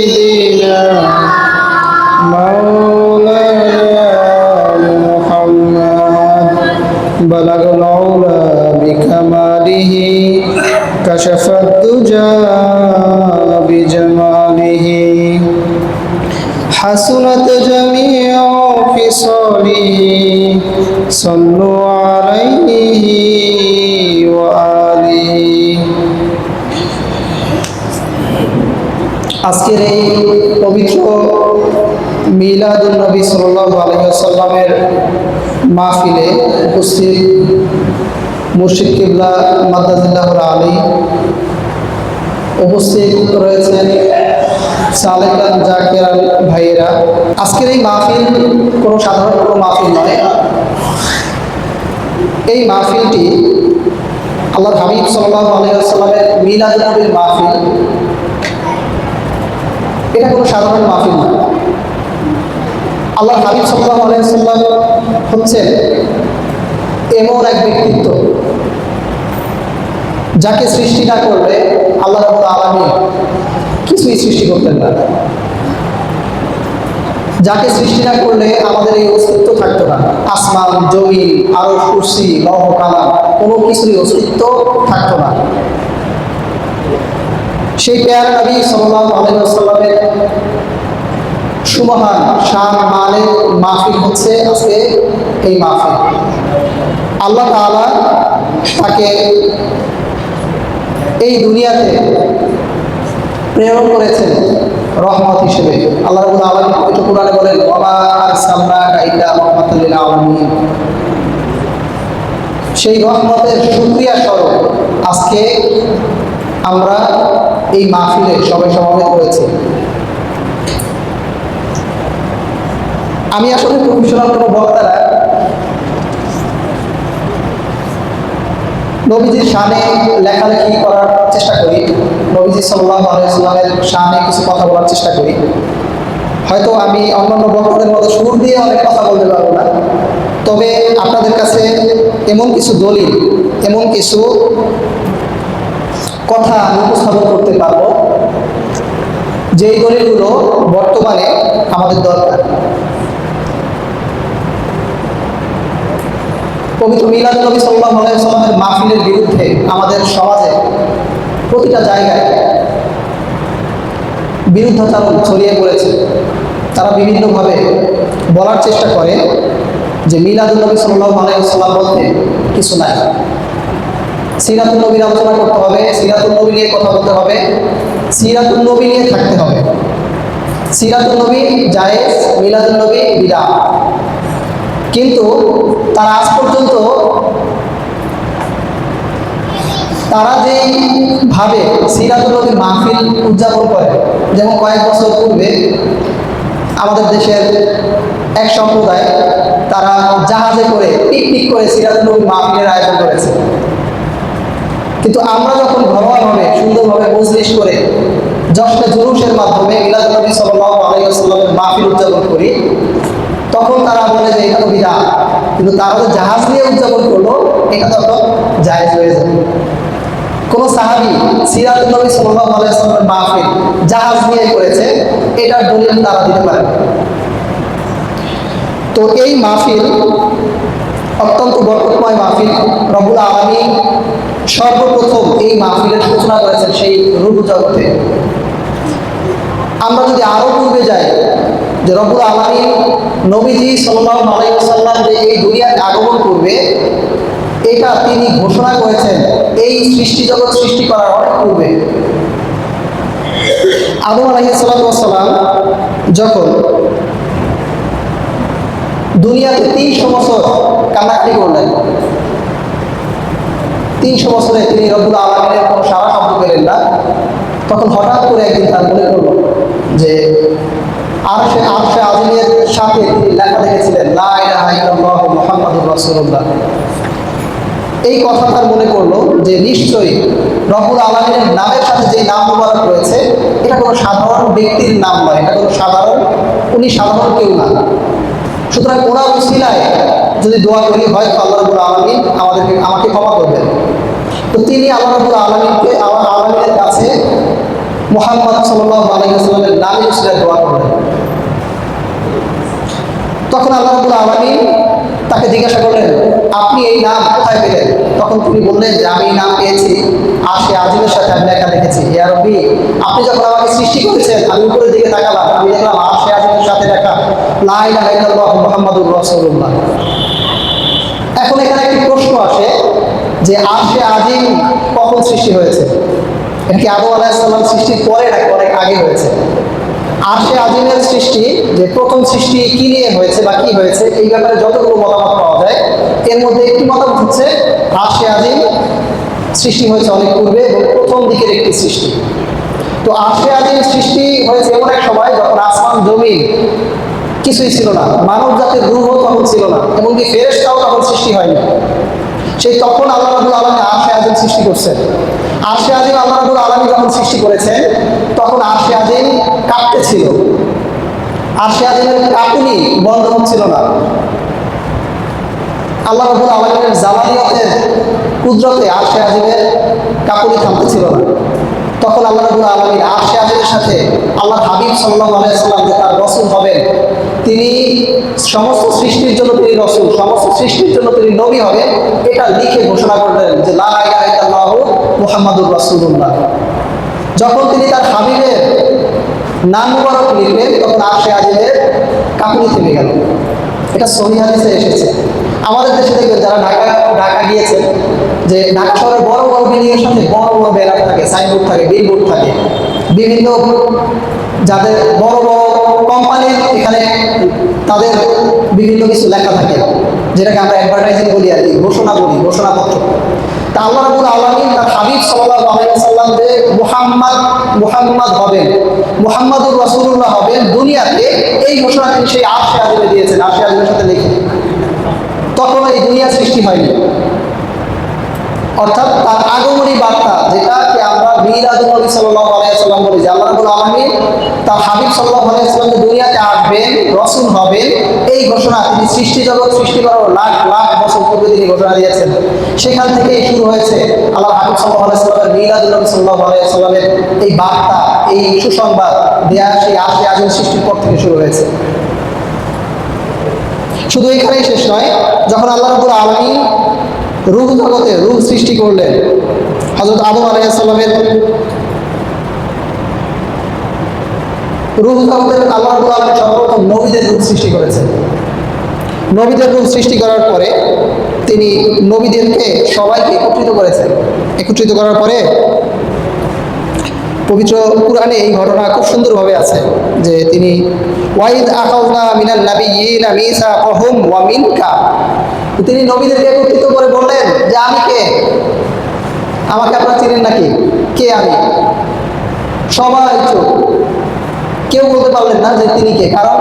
سيدنا مولانا محمد بلغ العلا بكماله كشف الدجى بجماله حسنت جميع خصاله صلوا عليه وآله। আজকের এই পবিত্র মিলাদুন নবী সাল্লাল্লাহু আলাইহি ওয়াসাল্লামের মাহফিলে উপস্থিত মুর্শিদ কিবলা মাদ্দাজিল্লাহুল আলী, উপস্থিত রয়েছেন সালেকান জাকিরান ভাইয়েরা। আজকের এই মাহফিল কোনো সাধারণ কোনো মাহফিল নয়। এই মাহফিলটি আল্লাহর হাবিব সাল্লাল্লাহু আলাইহি ওয়াসাল্লামের মিলাদুন নবীর মাহফিল। এটা কোনো সাধারণ মাহফিল নয়। আল্লাহর হাবিব সাল্লাল্লাহু আলাইহি ওয়াসাল্লাম হচ্ছেন এমন এক ব্যক্তিত্ব যাকে সৃষ্টি না করলে আল্লাহ রাব্বুল আলামিন কিছুই সৃষ্টি করতেন না। যাকে সৃষ্টি না করলে আমাদের এই অস্তিত্ব থাকতো না। আসমান, জমিন, আরশ, কুরসি, লৌহ কালাম কোনো কিছুরই অস্তিত্ব থাকতো না। সেই প্যারা নবী সাল্লাল্লাহু আলাইহি ওয়াসাল্লামের সুমহান শান মানের মাহফিল হচ্ছে আজকে এই মাহফিল। আল্লাহ তাআলা তাকে এই দুনিয়াতে প্রেরণ করেছেন রহমত হিসেবে। আল্লাহ রাব্বুল আলামিন পবিত্র কোরআনে বলেন, ওয়া আরসালনাকা ইল্লা রাহমাতাল লিল আলামিন। সেই রহমতের শুকরিয়া স্বরূপ আজকে আমরা এই মাহফিলে সবাই সমবেত হয়েছে। আমি আসলে প্রফেশনাল কোনো বক্তা না। নবীজির শানে লেখালেখি করার চেষ্টা করি, নবীজি সাল্লাল্লাহু আলাইহি ওয়াসাল্লামের শানে কিছু কথা বলার চেষ্টা করি। হয়তো আমি অন্যান্য বক্তাদের মতো সুর দিয়ে অনেক কথা বলতে পারবো না, তবে আপনাদের কাছে এমন কিছু দলিল, এমন কিছু কথা আমি উপস্থাপন করতে পারবো যেই দলিলগুলো বর্তমানে আমাদের দরকার। পবিত্র মিলাদুন নবী সাল্লাল্লাহু আলাইহি ওয়াসাল্লামের মাহফিলের বিরুদ্ধে আমাদের সমাজে প্রতিটা জায়গায় বিরুদ্ধাচরণ ছড়িয়ে পড়েছে। তারা বিভিন্নভাবে বলার চেষ্টা করে যে মিলাদুন নবী সাল্লাল্লাহু আলাইহি ওয়াসাল্লাম বলতে কিছু নাই। সিরাতুন নবীর আলোচনা করতে হবে, সিরাতুন নবী নিয়ে কথা বলতে হবে, সিরাতুন নবী নিয়ে থাকতে হবে। সিরাতুন নবী জায়েজ, মিলাদুন নবী বিদআত। কিন্তু তারা আজ পর্যন্ত তারা যেই ভাবে সিরাতুন নবীর মাহফিল উদযাপন করে, যেমন কয়েক বছর পূর্বে আমাদের দেশের এক সম্প্রদায় তারা জাহাজে করে পিকনিক করে সিরাতুন নবীর মাহফিলের আয়োজন করেছে। কিন্তু আমরা যখন ঘরোয়াভাবে সুন্দরভাবে মজলিস করে জশ্নে জুলুসের মাধ্যমে মিলাদুন নবী সাল্লাল্লাহু আলাইহি ওয়াসাল্লামের মাহফিল উদযাপন করি, তখন তারা বলে যে এটা তো বিদআত। কিন্তু তারা যে জাহাজ নিয়ে উদযাপন করলো, এটা তখন জায়েজ হয়ে যাবে। কোন সাহাবী সিরাতুন নবী সাল্লাল্লাহু আলাইহি ওয়াসাল্লামের মাহফিল জাহাজ নিয়ে করেছে, এটার দলিল তারা দিতে পারে। তো এই মাহফিল অত্যন্ত বরকতময় মাহফিল। রব্বুল আলামিন সর্বপ্রথম এই মাহফিলের সূচনা করেছেন সেই রূপ জগতে। আমরা যদি আরো পূর্বে যাই, যে রব্বুল আলামিন নবীজি সাল্লাল্লাহু আলাইহি ওয়াসাল্লাম যে এই দুনিয়াতে আগমন করবে, এটা তিনি ঘোষণা করেছেন এই সৃষ্টি জগৎ সৃষ্টি করার অনেক পূর্বে। আদম আলাইহিস সালাম যখন দুনিয়াতে 300 বছর কান্নাকাটি করলেন, 300 বছরে তিনি রব্বুল আলামিনের কোনো সারা শব্দ পেলেন না। তখন হঠাৎ করে একদিন তার মনে পড়ল যে আরশে আজিমের সাথে তিনি লেখা দেখেছিলেন, লা ইলাহা ইল্লাল্লাহু মুহাম্মাদুর রাসূলুল্লাহ। এই কথা তার মনে পড়লো যে নিশ্চয়ই রব্বুল আলামিনের নামের সাথে যে নাম মুবারক রয়েছে, এটা কোনো সাধারণ ব্যক্তির নাম নয়, এটা কোনো উনি সাধারণ কেউ না। সুতরাং ওনার উসিলায় যদি দোয়া করি, হয়তো আল্লাহ রাব্বুল আলামিন আমাকে ক্ষমা করবেন। তো তিনি আল্লাহ রাব্বুল আলামিনের কাছে মুহাম্মদ সাল্লাল্লাহু আলাইহি ওয়াসাল্লামের নামে উসিলায় দোয়া করলেন। তখন আল্লাহ রাব্বুল আলামিন তাকে জিজ্ঞাসা করলেন, আপনি এই নাম কোথায় পেলেন? তখন তিনি বললেন যে আমি এই নাম পেয়েছি আরশে আজিমের সাথে আমি লেখা দেখেছি। ইয়া রব্বি, আপনি যখন আমাকে সৃষ্টি করেছেন আমি উপরের দিকে তাকালাম, আমি দেখলাম আরশে আজিমের সাথে লেখা লা ইলাহা ইল্লাল্লাহু মুহাম্মাদুর রাসূলুল্লাহ। এখন এখানে একটি প্রশ্ন আসে যে আরশে আজিম কখন সৃষ্টি হয়েছে? এটা কি আদম আলাইহিস সালাম সৃষ্টির পরে নাকি অনেক আগে হয়েছে? আরশে আজিমের সৃষ্টি, যে প্রথম সৃষ্টি কি নিয়ে হয়েছে বা কি হয়েছে, এই ব্যাপারে যতগুলো মতামত পাওয়া যায় এর মধ্যে একটি মতামত হচ্ছে আরশে আজিম সৃষ্টি হয়েছে অনেক পূর্বে এবং প্রথম দিকের একটি সৃষ্টি। তো আরশে আজিম সৃষ্টি হয়েছে এমন এক সময় যখন আসমান জমি কিছুই ছিল না, মানব জাতির রূহও তখন ছিল না, এমনকি ফেরেশতাও তখন সৃষ্টি হয়নি। সেই তখন আল্লাহ রাব্বুল আলামিন আরশে আজিম সৃষ্টি করছেন। আরশে আজিম আল্লাহ রাব্বুল আলামিন যখন সৃষ্টি করেছেন তখন আরশে আজিম কাঁপতেছিল, আরশে আজিমের কাঁপুনি বন্ধ হচ্ছিল না। আল্লাহ রাব্বুল আলামিনের জালালিয়াতের কুদরতে আরশে আজিমের কাঁপুনি থামতেছিল না। তখন আল্লাহ রাব্বুল আলামিন আরশে আজিমের সাথে আল্লাহর হাবিব সাল্লাল্লাহু আলাইহি ওয়াসাল্লাম যে তার রাসূল হবেন, তিনি সমস্ত সৃষ্টির জন্য তিনি রাসূল, সমস্ত সৃষ্টির জন্য তিনি নবী হবেন, এটা লিখে ঘোষণা করলেন যে লা ইলাহা ইল্লাল্লাহু মুহাম্মাদুর রাসূলুল্লাহ। যখন তিনি তার হাবিবের নাম মুবারক লিখলেন তখন আরশে আজিমের কাঁপুনি থেমে গেল। এটা সহিহ হাদিসে এসেছে। আমাদের দেশে দেখবেন যারা ঢাকা গিয়েছেন, যে ঢাকা শহরের বড় বড় বিল্ডিং এর সাথে বড় বড় ব্যানার থাকে, সাইনবোর্ড থাকে, বিলবোর্ড থাকে, বিভিন্ন যাদের বড় বড় কোম্পানির এখানে তাদের বিভিন্ন কিছু লেখা থাকে, যেটাকে আমরা অ্যাডভার্টাইজিং বলি আর কি, ঘোষণা বলি, ঘোষণাপত্র। তা আল্লাহ রাব্বুল আলামিন তার হাবিব সাল্লাল্লাহু আলাইহি ওয়াসাল্লাম যে মুহাম্মদ হবেন, মুহাম্মাদুর রাসূলুল্লাহ হবেন দুনিয়াতে, এই ঘোষণা তিনি সেই আরশে আজিমে দিয়েছেন, আরশে আজিমের সাথে লিখে। তখন এই দুনিয়া সৃষ্টি হয়নি, অর্থাৎ তার আগমনী বার্তা, যেটাকে আমরা মিলাদুন নবী সাল্লাল্লাহু আলাইহি ওয়াসাল্লাম বলি, যে আল্লাহ রাব্বুল আলামিন তার হাবিব সাল্লাল্লাহু আলাইহি ওয়াসাল্লাম দুনিয়াতে আসবেন, রাসূল হবেন, এই ঘোষণা তিনি সৃষ্টি জগৎ সৃষ্টি করার লাখ লাখ বছর পূর্বে তিনি ঘোষণা দিয়েছেন। সেখান থেকেই শুরু হয়েছে আল্লাহ হাবিব সাল্লাল্লাহু আলাইহি ওয়াসাল্লামের মিলাদুন নবী সাল্লাল্লাহু আলাইহি ওয়াসাল্লামের এই বার্তা, এই সুসংবাদ দেয়া সেই আরশে আজিম সৃষ্টির পর থেকে শুরু হয়েছে। শুধু এখানেই শেষ নয়, যখন আল্লাহ রাব্বুল আলামিন রূহ জগতে রূহ সৃষ্টি করলেন, হযরত আদম আলাইহিস সালামের রূহ জগতের আল্লাহ রাব্বুল আলামিন সর্বপ্রথম নবীদের রূহ সৃষ্টি করেছেন। নবীদের রূহ সৃষ্টি করার পরে তিনি নবীদেরকে সবাইকে একত্রিত করেছেন। একত্রিত করার পরে পবিত্র কুরআনে এই ঘটনা খুব সুন্দরভাবে আছে যে তিনি ওয়াইদ আখাযনা মিনান নাবিয়্যিনা মিসাকাহুম ওয়া মিনকা, তিনি নবীদেরকে একত্রিত করে বললেন যে আমি কে, আমাকে আপনারা চিনেন নাকি, কে আমি? সবাই চুপ, কেউ বলতে পারলেন না যে তিনি কে, কারণ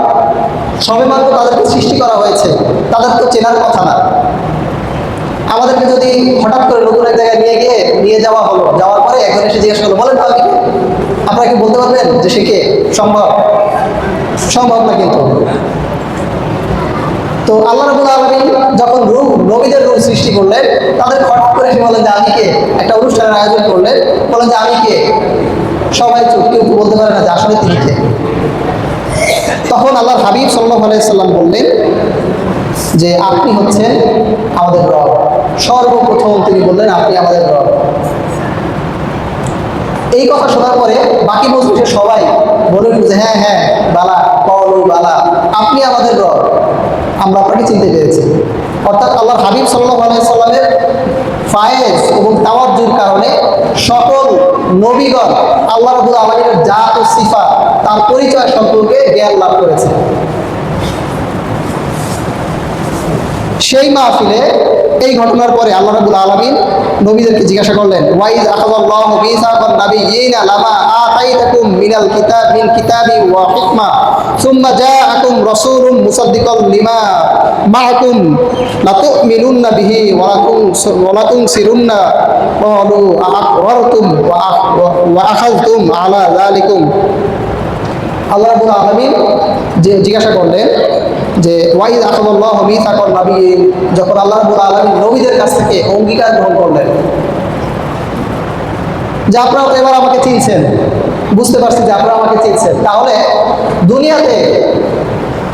সবেমাত্র তাদেরকে সৃষ্টি করা হয়েছে, তাদের তো চেনার কথা না। আমাদেরকে যদি হঠাৎ করে নতুন এক জায়গায় নিয়ে যাওয়া হলো, যাওয়ার পরে একজন এসে জিজ্ঞাসা করলো, বলেন তো আপনি কে, আপনারা কি বলতে পারবেন যে সে কে? সম্ভব না। কিন্তু তো আল্লাহ রাব্বুল আলামিন যখন নবীদের রূহ সৃষ্টি করলেন, তাদের হঠাৎ করে এসে বলেন যে আমি কে, একটা অনুষ্ঠানের আয়োজন করলেন, বলেন যে আমি কে, সবাই চুপ, কেউ বলতে পারে না যে আসলে তিনি কে। তখন আল্লাহর হাবিব সাল্লাল্লাহু আলাইহি সাল্লাম বললেন যে আপনি হচ্ছেন আমাদের রব। সর্বপ্রথম তিনি বললেন আপনি আমাদের রব। এই কথা শোনার পরে বাকি মজলিসের সবাই বলে যে হ্যাঁ হ্যাঁ বালা, কওলু বালা, আপনি আমাদের রব, আমরা আপনাকে চিনতে পেরেছি। অর্থাৎ আল্লাহর হাবিব সাল্লাল্লাহু আলাইহি সাল্লামের ফায়েজ এবং তাওয়াজ্জুর কারণে সকল নবীগণ আল্লাহ রাব্বুল আলামিনের জাত ও সিফাত, তার পরিচয় সম্পর্কে জ্ঞান লাভ করেছে। সেই মাহফিলে এই ঘটনার পরে আল্লাহ রাব্বুল আলামিন নবীদেরকে জিজ্ঞাসা করলেন, ওয়াইজ আখাযাল্লাহু মিসাকান নাবিয়্যিনা লামা আতাইতাকুম মিনাল কিতাবি ওয়া হিকমা সুম্মা জাআকুম রাসূলুম মুসাদ্দিকাল লিমা মাআকুম লাতুমিনুন্না বিহি ওয়া লাতুনসিরুন্না ক্বালু আ'আকরারতুম ওয়া আখাযতুম আলা যালিকুম। আল্লাহ রাব্বুল আলামিন যে জিজ্ঞাসা করলেন যে ওয়াইদ আখাযাল্লাহু মিসাকান নাবিয়্যিন, যখন আল্লাহ রাব্বুল আলামিন নবীদের কাছ থেকে অঙ্গীকার গ্রহণ করলেন যে আপনারা তো এবার আমাকে চিনছেন, বুঝতে পারছি যে আপনারা আমাকে চিনছেন, তাহলে দুনিয়াতে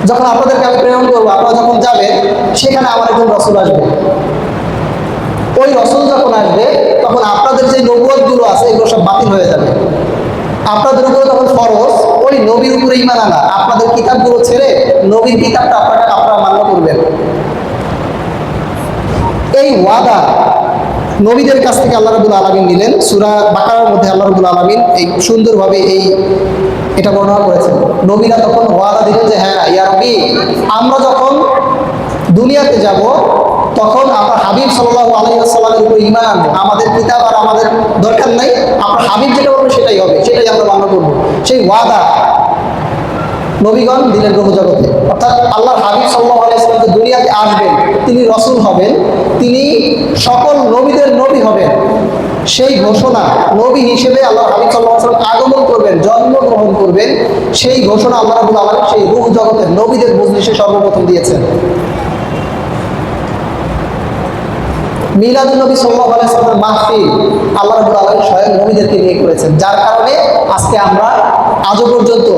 যখন আপনাদেরকে আমি প্রেরণ করবো, আপনারা যখন যাবেন, সেখানে আমার একজন রসুল আসবে। ওই রসুল যখন আসবে, তখন আপনাদের যে নবুয়তগুলো আছে এগুলো সব বাতিল হয়ে যাবে। আপনাদের উপরে তখন ফরজ ওই নবীর উপরে ঈমান আনা, আপনাদের কিতাবগুলো ছেড়ে নবীর কিতাবটা আপনারা মান্য করবেন। এই ওয়াদা নবীদের কাছ থেকে আল্লাহ রাব্বুল আলামিন নিলেন। সূরা বাকারার মধ্যে আল্লাহ রাব্বুল আলামিন এই সুন্দরভাবে এটা বর্ণনা করেছেন। নবীরা তখন ওয়াদা দিলেন যে হ্যাঁ ইয়া রাব্বি, আমরা যখন দুনিয়াতে যাব তখন আমরা হাবিব সাল্লাল্লাহু আলাইহি ওয়াসাল্লামের উপর ঈমান আনবো। আমাদের কিতাব আর আমাদের দরকার নাই, আপনার হাবিব যেটা বলবে সেটাই হবে, সেটাই আমরা মান্য করবো। সেই ওয়াদা নবীগণ দিলেন গ্রহজগতে, অর্থাৎ আল্লাহর হাবিব সাল্লাল্লাহু আলাইহি ওয়াসাল্লাম দুনিয়াতে আসবেন, তিনি রসুল হবেন, তিনি সকল নবীদের নবী হবেন। সেই ঘোষণা নবী হিসেবে আল্লাহ হাবিব সাল্লাল্লাহু আলাইহি ওয়াসাল্লাম আগমন করবেন, জন্মগ্রহণ করবেন, সেই ঘোষণা আল্লাহ রাব্বুল আলামিন সেই রূহ জগতের নবীদের মজলিসে সর্বপ্রথম দিয়েছেন। মিলাদুন নবী সাল্লাল্লাহু আলাইহি ওয়াসাল্লামের মাহফিল আল্লাহ রাব্বুল আলামিন স্বয়ং নবীদেরকে নিয়ে করেছেন, যার কারণে আজকে আমরা আজও পর্যন্ত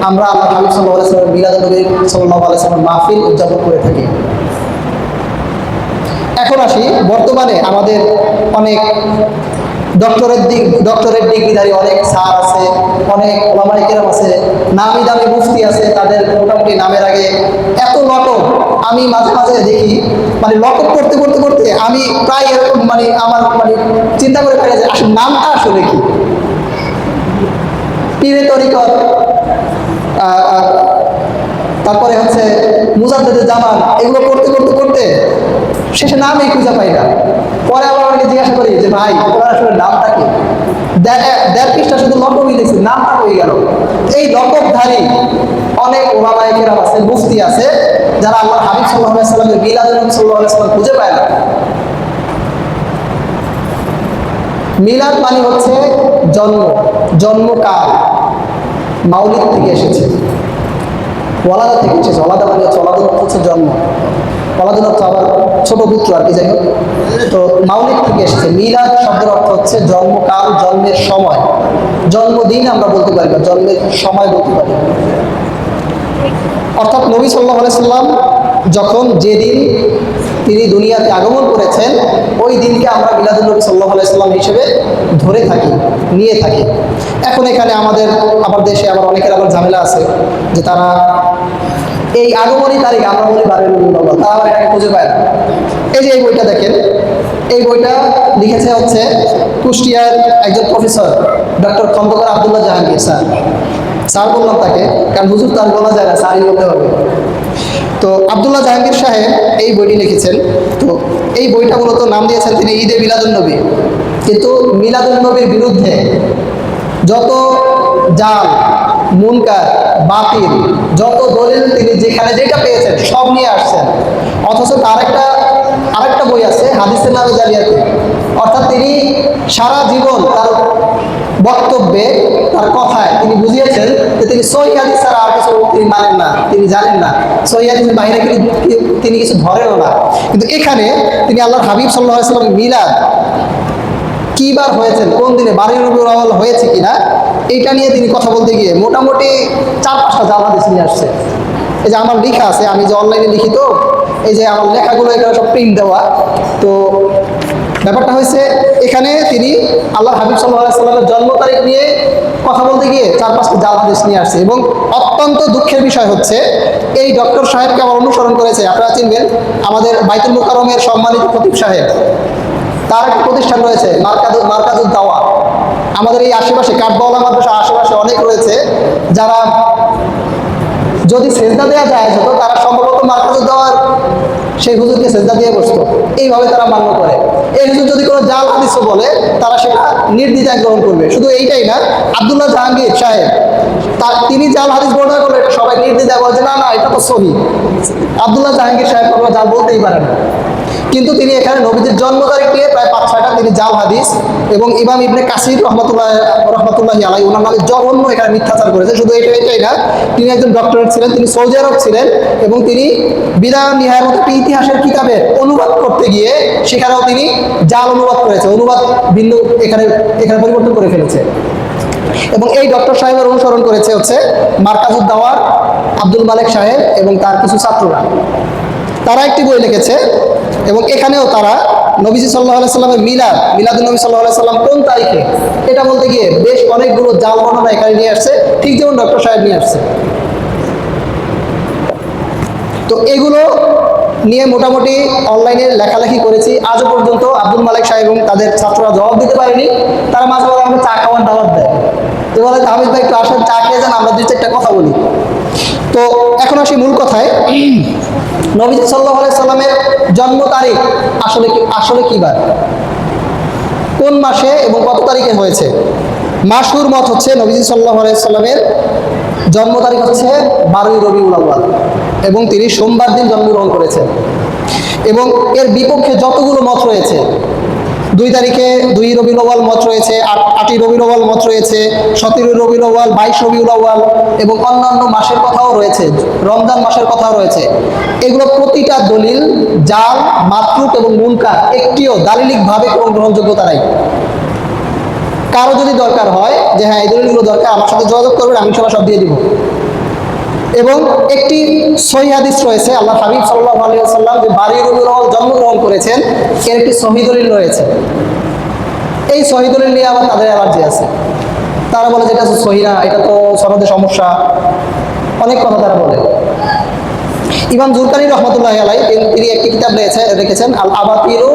আমরা আল্লাহ হাবিব সাল্লাল্লাহু আলাইহি ওয়াসাল্লাম মিলাদুন নবী সাল্লাল্লাহু আলাইহি ওয়াসাল্লামের মাহফিল উদযাপন করে থাকি। এখন আসি, বর্তমানে আমাদের অনেক ডক্টরেট ডিগ্রিধারী অনেক স্যার আছে, অনেক ওলামায়ে কেরাম আছে, নামি দামি মুফতি আছে, তাদের মোটামুটি নামের আগে এত লটক আমি মাঝে মাঝে দেখি, মানে লটক করতে করতে করতে আমি প্রায় এরকম আমার চিন্তা করে পাই যে আসলে নামটা আসলে কি। পীরে তরিকত, তারপরে হচ্ছে মুজাদ্দেদে জামান, এগুলো করতে করতে করতে শেষে নামই খুঁজে পাই না। পরে আবার আমাকে জিজ্ঞাসা করি যে ভাই ওনার আসলে নামটা কি, ১.৫ পৃষ্ঠা শুধু লকবই লিখছি, নামটা হয়ে গেল। এই লকবধারী অনেক ওলামায়ে কেরাম আছে, মুফতি আছে, যারা আল্লাহ হাবিব সাল্লাল্লাহু আলাইহি ওয়াসাল্লামের মিলাদুন নবী সাল্লাল্লাহু আলাইহি ওয়াসাল্লাম খুঁজে পায় না। মিলাদ মানে হচ্ছে জন্মকাল, মাউলিদ থেকে এসেছে, ওয়ালাদা থেকে এসেছে। ওয়ালাদা মানে হচ্ছে, ওয়ালাদুন হচ্ছে জন্ম, ওয়ালাদুন হচ্ছে আবার ছোট পুত্র আর কি, যাই হোক। তো মাউলিদ থেকে এসেছে। মিলাদ শব্দের অর্থ হচ্ছে জন্মকাল, জন্মের সময়। জন্মদিন আমরা বলতে পারি না, জন্মের সময় বলতে পারি। অর্থাৎ নবী সাল্লাল্লাহু আলাইহি সাল্লাম যখন যেদিন তিনি দুনিয়াতে আগমন করেছেন, ওই দিনকে আমরা মিলাদুন নবী সাল্লাল্লাহু আলাইহি সাল্লাম হিসেবে ধরে থাকি, নিয়ে থাকি। এখন এখানে আমার দেশে আবার অনেকের আবার ঝামেলা আছে যে তারা এই আগমনী তারিখ আমরা বলি 12 রবিউল, তারা আবার এটাকে খুঁজে পায় না। এই যে এই বইটা দেখেন, এই বইটা লিখেছে হচ্ছে কুষ্টিয়ার একজন professor doctor Khandakar Abdullah Jahangir sir বললাম তাকে, কারণ হুজুর তার বলা যায় না, স্যারই বলতে হবে। তো আব্দুল্লাহ জাহাঙ্গীর সাহেব এই বইটি লিখেছেন। তো এই বইটা মূলত নাম দিয়েছেন তিনি ঈদে মিলাদুন নবী। কিন্তু মিলাদুন নবীর বিরুদ্ধে যত জাল, মুনকার, বাতিল, যত দলিল তিনি যেখানে যেটা পেয়েছেন সব নিয়ে আসছেন। অথচ তার আরেকটা বই আছে হাদিসের নামে জালিয়াতি, অর্থাৎ তিনি সারা জীবন তার বক্তব্যে, তার কথায় তিনি বুঝিয়েছেন যে তিনি সহিহ হাদিস ছাড়া আর কিছু তিনি মানেন না, তিনি জানেন না, সহিহ হাদিসের বাইরে তিনি কিছু ধরেনও না। কিন্তু এখানে তিনি আল্লাহর হাবিব সাল্লাল্লাহু আলাইহি ওয়াসাল্লামের মিলাদ কি বার হয়েছেন, কোন দিনে, 12 রবিউল আউয়াল হয়েছে কিনা, এইটা নিয়ে তিনি কথা বলতে গিয়ে মোটামুটি 4-5টা জাল হাদিস নিয়ে আসছে। এই যে আমার লেখা আছে, আমি যে অনলাইনে লিখি, তো এই যে আমার লেখাগুলো এখানে সব প্রিন্ট দেওয়া। তো ব্যাপারটা হয়েছে এখানে তিনি আল্লাহ হাবিব সাল্লাল্লাহু আলাইহি ওয়াসাল্লামের জন্ম তারিখ নিয়ে কথা বলতে গিয়ে 4-5টা জাল হাদিস নিয়ে আসছে। এবং অত্যন্ত দুঃখের বিষয় হচ্ছে এই ডক্টর সাহেবকে আমার অনুসরণ করেছে, আপনারা চিনবেন, আমাদের বাইতুল মুকাররমের সম্মানিত খতিব সাহেব। তার একটা প্রতিষ্ঠান রয়েছে মারকাজুদ দাওয়া। আমাদের এই আশেপাশে কাঠবাওয়ালা মাদ্রাসার আশেপাশে অনেক রয়েছে, যারা যদি সেজদা দেওয়া যায় হতো, তারা সম্ভবত মারকাজুদ দাওয়ার সেই হুজুরকে সেজদা দিয়ে বসতো। এইভাবে তারা মান্য করে। এই হুজুর যদি কোনো জাল হাদিসও বলে, তারা সেটা নির্দ্বিধায় গ্রহণ করবে। শুধু এইটাই না, আব্দুল্লাহ জাহাঙ্গীর সাহেব তিনি জাল হাদিস বর্ণনা করলে এটা সবাই নির্দ্বিধায় বলছে না না এটা তো সহিহ। আব্দুল্লাহ জাহাঙ্গীর সাহেব কখনো জাল বলতেই পারেন না। কিন্তু তিনি এখানে নবীদের জন্ম তারিখ নিয়ে প্রায় 5-6টা তিনি জাল হাদিস, এবং ইমাম ইবনে কাসির রহমতুল্লাহি আলাইহি ওনার নামে জঘন্য এখানে মিথ্যাচার করেছে। শুধু এটাই না, তিনি একজন ডক্টরেট ছিলেন, তিনি সৌদি আরব ছিলেন, এবং তিনি বিদায় নিহায়ের মতো একটি ইতিহাসের কিতাবের অনুবাদ করতে গিয়ে সেখানেও তিনি জাল অনুবাদ করেছে, অনুবাদ বিন্দু এখানে পরিবর্তন করে ফেলেছে। এবং এই ডক্টর সাহেবের অনুসরণ করেছে হচ্ছে মার্কাজুদ দাওয়ার আব্দুল মালেক সাহেব এবং তার কিছু ছাত্ররা। তারা একটি বই লিখেছে এবং এখানেও তারা নবীজি সাল্লাল্লাহু আলাইহি সাল্লামের মিলাদুন নবী সাল্লাল্লাহু আলাইহি সাল্লাম কোন তারিখে এটা বলতে গিয়ে বেশ অনেকগুলো জাল বর্ণনা এখানে নিয়ে আসছে, ঠিক যেমন ডক্টর সাহেব নিয়ে আসছে। তো এগুলো নিয়ে মোটামুটি অনলাইনে লেখালেখি করেছি, আজও পর্যন্ত আব্দুল মালেক সাহেব এবং তাদের ছাত্ররা জবাব দিতে পারেনি। তারা মাঝে মাঝে আমাকে চা খাওয়ার দাওয়াত দেয়, তো বলে হামিদ ভাই একটু আসেন, চা খেয়ে যান, আমরা 2-4টা কথা বলি। তো এখন আসি মূল কথায়। নবীজি সাল্লাল্লাহু আলাইহি সাল্লামের জন্ম তারিখ আসলে কি বার, কোন মাসে এবং কত তারিখে হয়েছে? মাশহুর মত হচ্ছে নবীজি সাল্লাল্লাহু আলাইহি সাল্লামের জন্ম তারিখ হচ্ছে 12ই রবিউল আউয়াল এবং তিনি সোমবার দিন জন্মগ্রহণ করেছেন। এবং এর বিপক্ষে যতগুলো মত রয়েছে, 2 তারিখে 2 রবিউল আউয়াল মত রয়েছে, 8ই রবিউল আউয়াল মত রয়েছে, 17 রবিউল আউয়াল, 22 রবিউল আউয়াল এবং অন্যান্য মাসের কথাও রয়েছে, রমজান মাসের কথাও রয়েছে। এগুলো প্রতিটা দলিল জাল, মাতরুক এবং মুনকার, একটিও দালিলিকভাবে কোনো গ্রহণযোগ্যতা নাই। কারো যদি দরকার হয় যে হ্যাঁ এই দলিলগুলো দরকার, আমার সাথে যোগাযোগ করবেন, আমি সব দিয়ে দিব। এবং একটি সহিহ হাদিস রয়েছে, আল্লাহ হাবিব সাল্লাল্লাহু আলাইহি ওয়াসাল্লাম যে 12 রবিউল আউয়াল জন্মগ্রহণ করেছেন, এর একটি সহিহ দলিল রয়েছে। এই সহিহ দলিল নিয়ে আবার তাদের অ্যালার্জি আছে, তারা বলে যে এটা সহিহ না, এটা তো সনদে সমস্যা, অনেক কথা তারা বলে। ইমাম জুরকানি রহমতুল্লাহি আলাইহি তিনি একটি কিতাব রেখেছেন আল আবাতিরু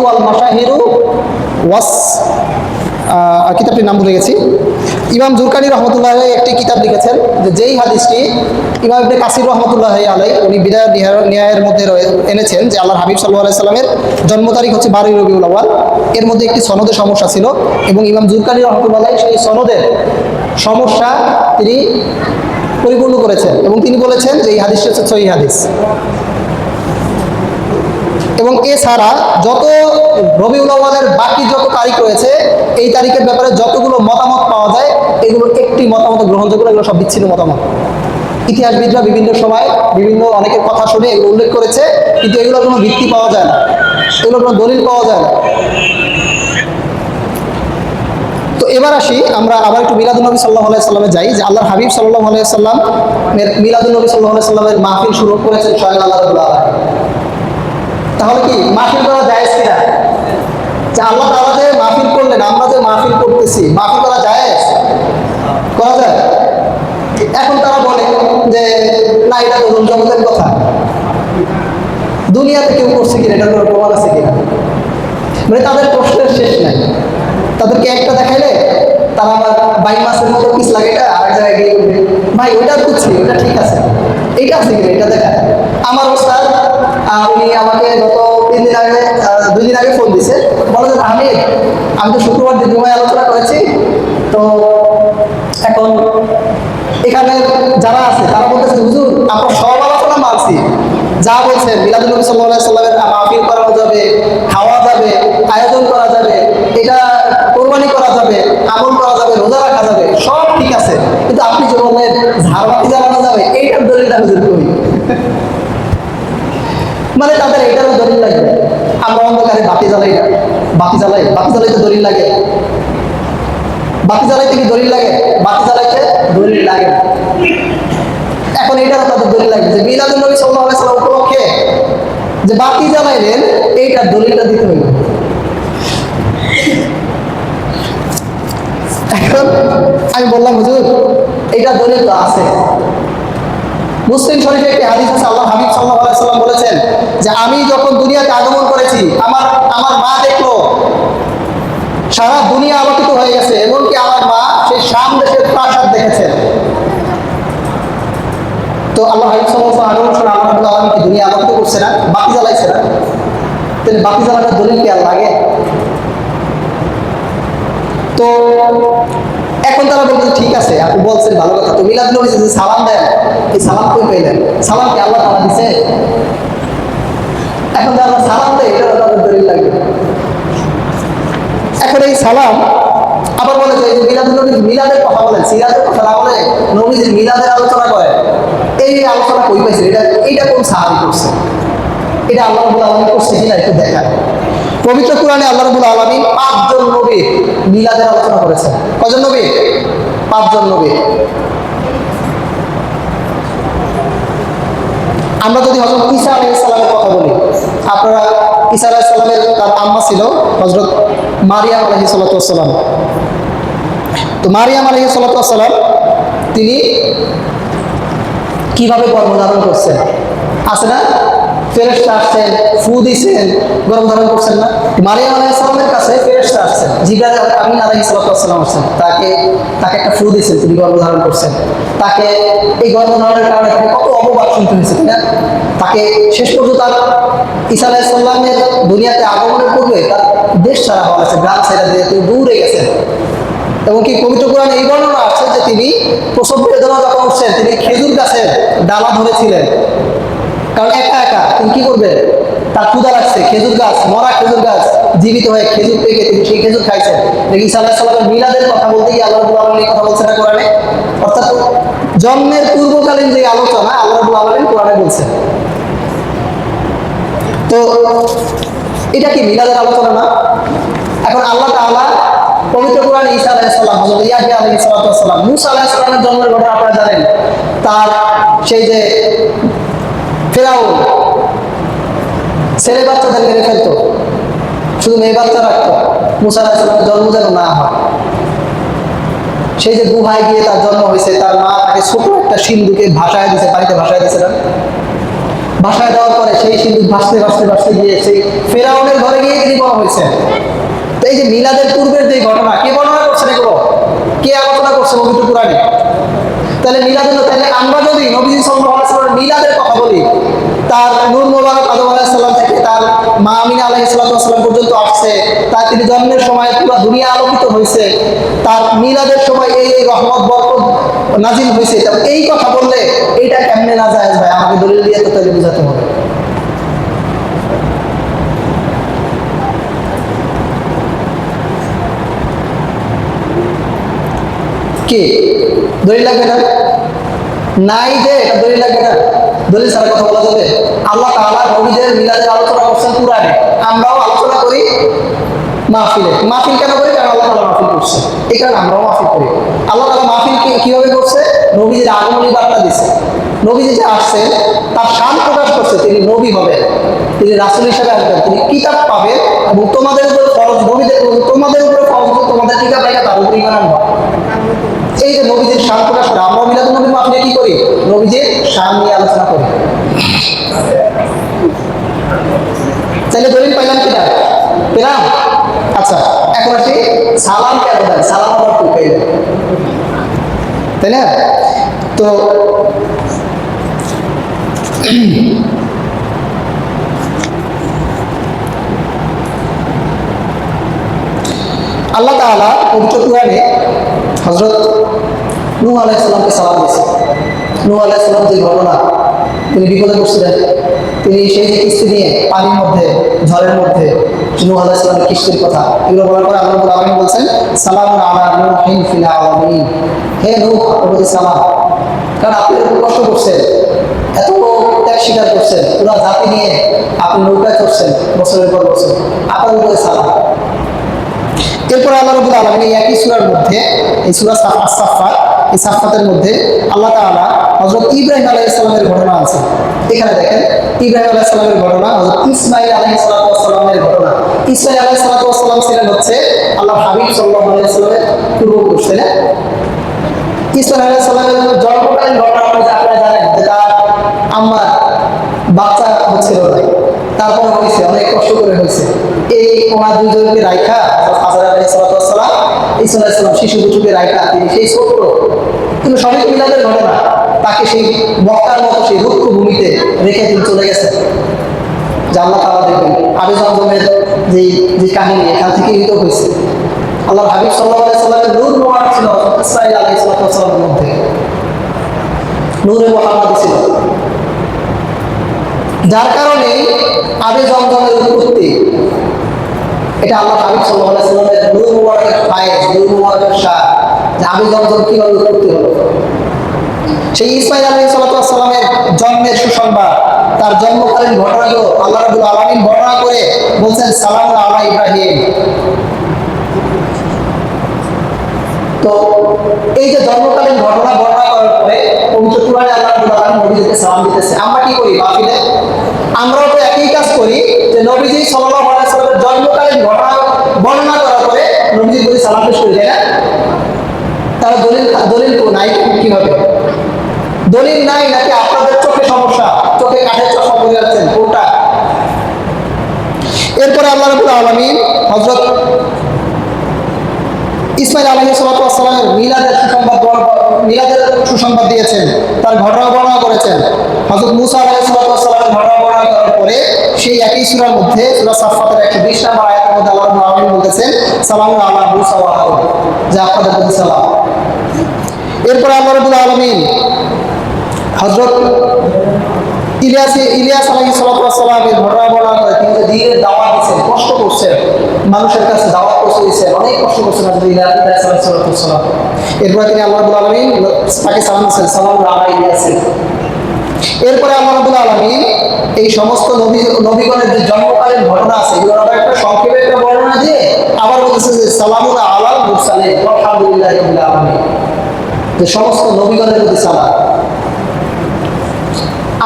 ওয়াল মাশাহিরু ওয়াস, কিতাবটির নাম ভুলে গেছি। ইমাম জুরকানি রহমতুল্লাহ একটি কিতাব লিখেছেন যে যেই হাদিসটি ইমাম ইবনে কাসির রহমতুল্লাহ আলাইহি উনি বিদায় ন্যায়ের মধ্যে এনেছেন যে আল্লাহর হাবিব সাল্লাল্লাহু আলাইহি সাল্লামের জন্ম তারিখ হচ্ছে 12 রবিউল আউয়াল, এর মধ্যে একটি সনদের সমস্যা ছিল এবং ইমাম জুরকানি রহমতুল্লাহ সেই সনদের সমস্যা তিনি পরিপূর্ণ করেছেন এবং তিনি বলেছেন যে এই হাদিসটি হচ্ছে সহিহ হাদিস। এবং এছাড়া যত রবিউল আউয়ালের বাকি যত তারিখ রয়েছে, এই তারিখের ব্যাপারে যতগুলো মতামত পাওয়া যায়, এগুলো একটি মতামত গ্রহণযোগ্য, এগুলো সব বিচ্ছিন্ন মতামত। ইতিহাসবিদরা বিভিন্ন সময় বিভিন্ন অনেকের কথা শুনে এগুলো উল্লেখ করেছে, কিন্তু এগুলোর কোনো ভিত্তি পাওয়া যায় না, এগুলোর কোনো দলিল পাওয়া যায় না। তো এবার আসি আমরা আবার একটু মিলাদুন নবী সাল্লাল্লাহু আলাইহি সাল্লামে যাই, যে আল্লাহর হাবিব সাল্লাল্লাহু আলাইহি সাল্লাম মিলাদুন নবী সাল্লাল্লাহু আলাইহি সাল্লামের মাহফিল শুরু করেছেন স্বয়ং আল্লাহ রাব্বুল আলামিন। তাহলে কি মাহফিল করা জায়েজ কিনা? যে আল্লাহ তাআলা যে মাহফিল করলেন, আমরা যে মাহফিল করতেছি, মাহফিল করা জায়েজ, করা যায়? এখন তারা বলে যে না, এটা তো জগতের কথা, দুনিয়াতে কেউ করছে কিনা, এটার কোনো প্রমাণ আছে কিনা? মানে তাদের প্রশ্নের শেষ নাই। তাদেরকে একটা দেখাইলে তারা আবার 22 মাসের মতো পিস লাগে, এটা আরেক জায়গায় গিয়ে বলবে ভাই ওইটা বুঝছি, ওটা ঠিক আছে, এইটা আছে কিনা এটা দেখা। আমার ওস্তাদ উনি আমাকে গত 2 দিন আগে ফোন দিছে, বলে যে আমি তো শুক্রবার দিদিময় আলোচনা করেছি, তো এখন এখানে যারা আছে তারা বলতেছে হুজুর আমরা সব আলোচনা মানছি, যা বলছেন মিলাদুন নবী সাল্লাল্লাহু আলাইহি সাল্লামের মাহফিল করানো যাবে, খাওয়া যাবে, আয়োজন করা যাবে, এটা কোরবানি করা যাবে, আমল করা যাবে, রোজা রাখা যাবে, সব ঠিক আছে, কিন্তু আপনি যে বললেন ঝাড়বাতি জ্বালানো যাবে, এইটার দলিলটা হুজুর করি। মানে তাদের এইটারও দলিল লাগবে, আমরা অন্ধকারে বাতি জ্বালাইতে দলিল লাগে, বাতি জ্বালাইতে কি দলিল লাগে? বাতি জ্বালাইতে দলিল লাগে। এখন এইটারও তাদের দলিল লাগবে যে মিলাদুন নবী সাল্লাল্লাহু আলাইহি সাল্লাম উপলক্ষে যে বাতি জ্বালাইলেন, এইটার দলিলটা দিতে হইল। এখন আমি বললাম হুজুর এইটা দলিল তো আছে, মুসলিম শরীফে একটি হাদিস আছে, আল্লাহ হাবিব সাল্লাল্লাহু আলাইহি সাল্লাম বলেছেন যে আমি যখন দুনিয়াতে আগমন করেছি, আমার মা দেখলো সারা দুনিয়া আলোকিত হয়ে গেছে, এমনকি আমার মা সেই শাম দেশের প্রাসাদ দেখেছেন। তো আল্লাহ হাবিব সাল্লাল্লাহু আলাইহি ওয়াসাল্লাম আল্লাহ রাব্বুল আলামিন কি দুনিয়া আলোকিত করছে না, বাতি জ্বালাইছে না? তাহলে বাতি জ্বালানোর দলিল কি আর লাগে? তো এখন তারা বলছে ঠিক আছে, আপনি বলছেন ভালো কথা, তো মিলাদুন নবী যে সালাম দেন, এই সালাম কই পেলেন? সালাম কি আল্লাহ তাআলা দিছে? এখন যারা সালাম দেয় এটা তাদের দলিল লাগবে। এখন এই সালাম আবার বলে যে মিলাদুন নবী মিলাদের কথা বলেন, সিরাতের কথা না বলে নবীজির মিলাদের আলোচনা করে, এই আলোচনা কই পাইছে? এটা কোন সাহাবী করছে? এটা আল্লাহ রাব্বুল আলামিন করছে কিনা একটু দেখান। পবিত্র কোরআনে আল্লাহ রাব্বুল আলামিন 5 জন নবী মিলাদের আলোচনা করেছেন। কয়জন নবী? 5 জন নবী। আমরা যদি হযরত ঈসা আলাইহিস সালামের কথা বলি, আপনারা ঈসা আলাইহিস সালামের তার আম্মা ছিল হযরত মারিয়াম আলাইহিস সালাতু ওয়াস সালাম। তো মারিয়াম আলাইহিস সালাতু ওয়াস সালাম তিনি কিভাবে গর্ভধারণ করছেন? আছে না, ফেরেশতা আসছেন, ফু দিয়েছেন, গর্ভধারণ করছেন না? মারিয়াম আলাইহিস সালামের কাছে ফেরেশতা আসছেন, জিবরাইল আমিন আলাইহিস সালাম আসছেন, তাকে একটা ফু দিয়েছেন, তিনি গর্ভধারণ করছেন। তাকে এই গর্ভধারণের কারণে তাকে কত অপবাদ শুনতে হয়েছে, তাই না? তাকে শেষ পর্যন্ত তার ঈসা আলাইহিস সালামের দুনিয়াতে আগমনের পূর্বে তার দেশ ছাড়া হওয়া আছে, গ্রাম ছেড়ে দিয়ে তিনি দূরে গেছেন। এবং কি পবিত্র কোরআনে এই বর্ণনা আছে যে তিনি প্রসব বেদনা যখন উঠছেন, তিনি খেজুর গাছের ডালা ধরেছিলেন। কারণ একা একা তিনি কি করবেন, তার ক্ষুধা লাগছে, খেজুর গাছ, মরা খেজুর গাছ জীবিত হয়ে খেজুর পেকে তিনি সেই খেজুর খাইছেন। দেখি ঈসা আলাইহিস সালামের মিলাদের কথা বলতে গিয়ে আল্লাহ রাব্বুল আলামিন কথা বলছেন না কোরআনে, অর্থাৎ জন্মের পূর্বকালীন যে আলোচনা আল্লাহ রাব্বুল আলামিন কোরআনে বলছেন। তো এটা কি মিলাদের আলোচনা না? এখন আল্লাহ তাআলা পবিত্র কোরআনে ঈসা আলাইহিস সালাম, হযরত ইয়াহইয়া আলাইহিস সালাম, মূসা আলাইহিস সালামের জন্মের ঘটনা আপনারা জানেন। তার সেই যে ফেরাউন ছেলে বাচ্চাদের মেরে ফেলতো, শুধু মেয়ে বাচ্চা রাখতো, মূসা আলাইহিস সালামের জন্ম যেন না হয়। সেই যে গুহায় গিয়ে তার জন্ম হয়েছে, তার মা তাকে ছোট একটা সিন্ধুকে ভাসায় দিয়েছে, পানিতে ভাসায় দিয়েছে না? ভাসায় দেওয়ার পরে সেই সিন্ধুক ভাসতে ভাসতে ভাসতে গিয়ে সেই ফেরাউনের ঘরে গিয়ে তিনি বড় হয়েছেন। তো এই যে মিলাদের পূর্বের যে ঘটনা, কে বর্ণনা করছেন এগুলো? কে আলোচনা করছে পবিত্র কোরআনে? তাহলে মিলাদের, তাহলে আমরা যদি নবীজি সাল্লাল্লাহু আলাইহি ওয়াসাল্লামের মিলাদের কথা বলি, তার নূর মোবারক আদম আলাইহিস সালাম থেকে তার মা আমিনা আলাইহিস সালাম পর্যন্ত আসছে, তার তিনি জন্মের সময় পুরো দুনিয়া আলোকিত হয়েছে, তার মিলাদের সময় এই রহমত বরকত নাজিল হয়েছে, এই কথা বললে এইটা কেমনে না যায় ভাই? আমাকে দলিল দিয়ে তো তাহলে বোঝাতে হবে। কি দলিল লাগবে না? নাই যে এটা দলিল লাগবে না? দলিল ছাড়া কথা বলা যাবে? আল্লাহ তাআলা নবীদের মিলাদের আলোচনা করছেন কোরআনে, আমরাও আলোচনা করি মাহফিলে। মাহফিল কেন করি? কারণ আল্লাহ তাআলা মাহফিল করছে, এই কারণে আমরাও মাহফিল করি। আল্লাহ তাআলা মাহফিল কিভাবে করছে? নবীজির আগমনী বার্তা দিচ্ছে, নবীজি যে আসছেন তার শান প্রকাশ করছে, তিনি নবী হবেন, তিনি রাসূল হিসেবে আসবেন, তিনি কিতাব পাবেন, এবং তোমাদের উপরে ফরজ, নবীদের তোমাদের উপরে ফরজ, তোমাদের কিতাব লেখা তার উপরে ঈমান আনবা। এই যে নবীজির শান প্রকাশ করে, আমরা মিলাদুন নবীর মাহফিলে কি করি? নবীজির শান নিয়ে আলোচনা করি। তাহলে দলিল পাইলাম কিনা? পেলাম। আচ্ছা, এখন আসি সালাম কেন দেন? সালাম আবার কি পাইলেন, তাই না? তো আল্লাহ তাআলা পবিত্র কোরআনে হযরত নূহ আলাইহিস সালামকে সালাম দিয়েছে। নূহ আলাইহিস সালাম যে ঘটনা, তিনি বিপদে পড়ছিলেন, তিনি সেই যে কিস্তি নিয়ে পানির মধ্যে, ঝড়ের মধ্যে, নূহ আলাইহিস সালামের কিস্তির কথা এগুলো বলার পর আল্লাহ রাব্বুল আলামিন বলছেন সালামুন আলা নূহিন ফিল আলামিন, হে নূহ আপনার প্রতি সালাম, কারণ আপনি এত কষ্ট করছেন, এত ত্যাগ স্বীকার করছেন, পুরা জাতি নিয়ে আপনি নৌকায় চড়ছেন বছরের পর বছর, আপনার উপরে সালাম। এরপর আল্লাহ রাব্বুল আলামিন এই একই সূরার মধ্যে, এই সূরা আস-সাফফাত, এই সাফফাতের মধ্যে আল্লাহ তাআলা হযরত ইব্রাহিম আলাইহিস সালামের ঘটনা আছে। এখানে দেখেন ইব্রাহিম আলাইহিস সালামের ঘটনা, হযরত ইসমাঈল আলাইহিস সালামের ঘটনা। ইসমাঈল আলাইহিস সালাম ছিলেন হচ্ছে আল্লাহর হাবিব সাল্লাল্লাহু আলাইহি ওয়াসাল্লামের পূর্বপুরুষ, তাই না? ইসমাঈল আলাইহিস সালামের জন্মকালীন ঘটনা আপনারা জানেন যে তার আম্মার বাচ্চা হচ্ছিল না, তারপর হয়েছে, অনেক কষ্ট করে হয়েছে। এই ওনার দুইজনকে রাইখা হাজরা আলাইহিস সালাম, ঈসা আলাইহিস সালাম শিশু দুটোকে রাইখা তিনি সেই ছোট্ট কিন্তু সঠিক মিলাদের ঘটনা, তাকে সেই মক্কার মতো সেই রুক্ষ ভূমিতে রেখে তিনি চলে গেছেন। যে আল্লাহ তাআলা দেখবেন আবে জমজমের যে কাহিনী এখান থেকে হিত হয়েছে। আল্লাহর হাবিব সাল্লাল্লাহু আলাইহি ওয়াসাল্লামের নূর মোবারক ছিল ইসমাঈল আলাইহিস সালামের মধ্যে, নূরে মুহাম্মদ ছিল, যার কারণে আবে জমজমের উৎপত্তি। এটা আল্লাহ হাবিব সাল্লাল্লাহু আলাইহি ওয়াসাল্লামের নূর মুবারকের ফায়েজ, নূর মুবারকের শাহ, যে আবে জমজম কিভাবে উৎপত্তি হলো। সেই ইসমাইল আলাইহিস সালামের জন্মের সুসংবাদ, তার জন্মকালীন ঘটনাগুলো আল্লাহ রাব্বুল আলামিন বর্ণনা করে বলছেন সালামুন আলা ইব্রাহিম। তো এই যে জন্মকালীন ঘটনা বর্ণনা করার পরে পবিত্র কুরআনে আল্লাহ রাব্বুল আলামিন নবীজিকে সালাম দিতেছে। আমরা কি করি মাহফিলে? আমরাও তো একই কাজ করি যে নবীজি সাল্লাল্লাহু আলাইহি ওয়াসাল্লামের জন্মকালীন ঘটনা বর্ণনা করার পরে নবীজির প্রতি সালাম পেশ করি, তাই না? তার দলিল নাই কিভাবে? দলিল নাই নাকি আপনাদের চোখে সমস্যা, চোখে কাঠের চশমা পরে যাচ্ছেন কোনটা? এরপরে আল্লাহ রাব্বুল আলামিন হযরত ইসমাইল আলাইহিস সালামের মিলাদের সুসংবাদ দিয়েছেন, তার ঘটনা বর্ণনা করেছেন। হযরত মুসা আলাইহিস সালামের ঘটনা বর্ণনা করার পরে সেই একই সূরার মধ্যে সূরা সাফফাতের 120 নম্বর আয়াতের মধ্যে আল্লাহ রাব্বুল আলামিন বলতেছেন সালামুন আলা মুসা ওয়া হারুন, যে আপনাদের প্রতি সালাম। এরপরে আল্লাহ রাব্বুল আলামিন হযরত ইলিয়াস আলাইহিস সালামের ঘটনা বর্ণনা করে তিনি যে দ্বীনের দাওয়াত দিয়েছেন, কষ্ট করছেন, মানুষের কাছে দাওয়াত পৌঁছে দিয়েছেন, অনেক কষ্ট করছেন হযরত ইলিয়াস আলাইহিস সালাম। এরপরে তিনি আল্লাহ রাব্বুল আলামিন তাকে সালাম দিয়েছেন সালামুন আলা ইলিয়াস। এরপরে আল্লাহ রাব্বুল আলামিন এই সমস্ত নবীগণের যে জন্মকালীন ঘটনা আছে এগুলোর আবার একটা সংক্ষেপে একটা বর্ণনা দিয়ে আবার বলতেছে যে সালামুন আলাল মুরসালিন আলহামদুলিল্লাহি রাব্বিল আলামিন, যে সমস্ত নবীগণের প্রতি সালাম।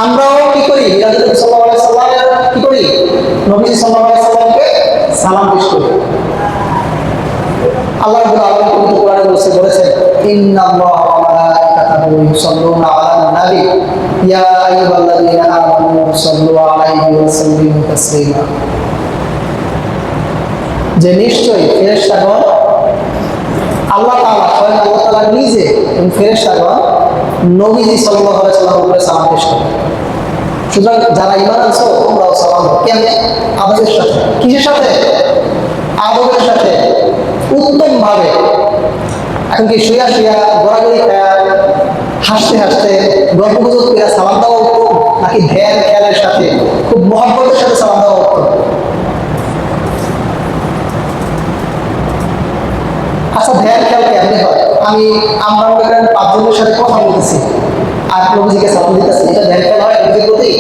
আমরাও কি করি? মিলাদুন নবী সাল্লাল্লাহু আলাইহি সাল্লামের কি করি? নবী সাল্লাল্লাহু আলাইহি সাল্লামকে সালাম পেশ করি। আল্লাহ রাব্বুল আলামিন পবিত্র কোরআনে বলেছেন ইন্নাল্লাহা ওয়া মালাইকাতাহু ইউসাল্লুনা আলান নবী ইয়া আইয়ুহাল্লাযীনা আমানু সাল্লু আলাইহি ওয়া সাল্লিমু তাসলিমা, যে নিশ্চয়ই ফেরেশতাগণ আল্লাহ তাআলা স্বয়ং আল্লাহ তাআলা নিজে এবং ফেরেশতাগণ নবীজি সাল্লাল্লাহু আলাইহি ওয়াসাল্লামের উপরে সালাম পেশ করে। সুতরাং যারা ঈমান আনছো তোমরাও সালাম দাও। কেমনে? আদবের সাথে। কিসের সাথে? আদবের সাথে, উত্তম ভাবে। এখন কি শুয়া গড়াগড়ি খায়া হাসতে হাসতে গল্প গুজব করে সালাম দেওয়া উত্তম, নাকি ধ্যান খেয়ালের সাথে খুব মহব্বতের সাথে সালাম দেওয়া উত্তম? আচ্ছা, ধ্যান খেয়াল কেমনে হয়? আমরা এখানে 5 জনের সাথে কথা বলতেছি আর নবীজিকে সালাম দিতেছি, এটা ধ্যান খেয়াল হয় নবীজির প্রতি?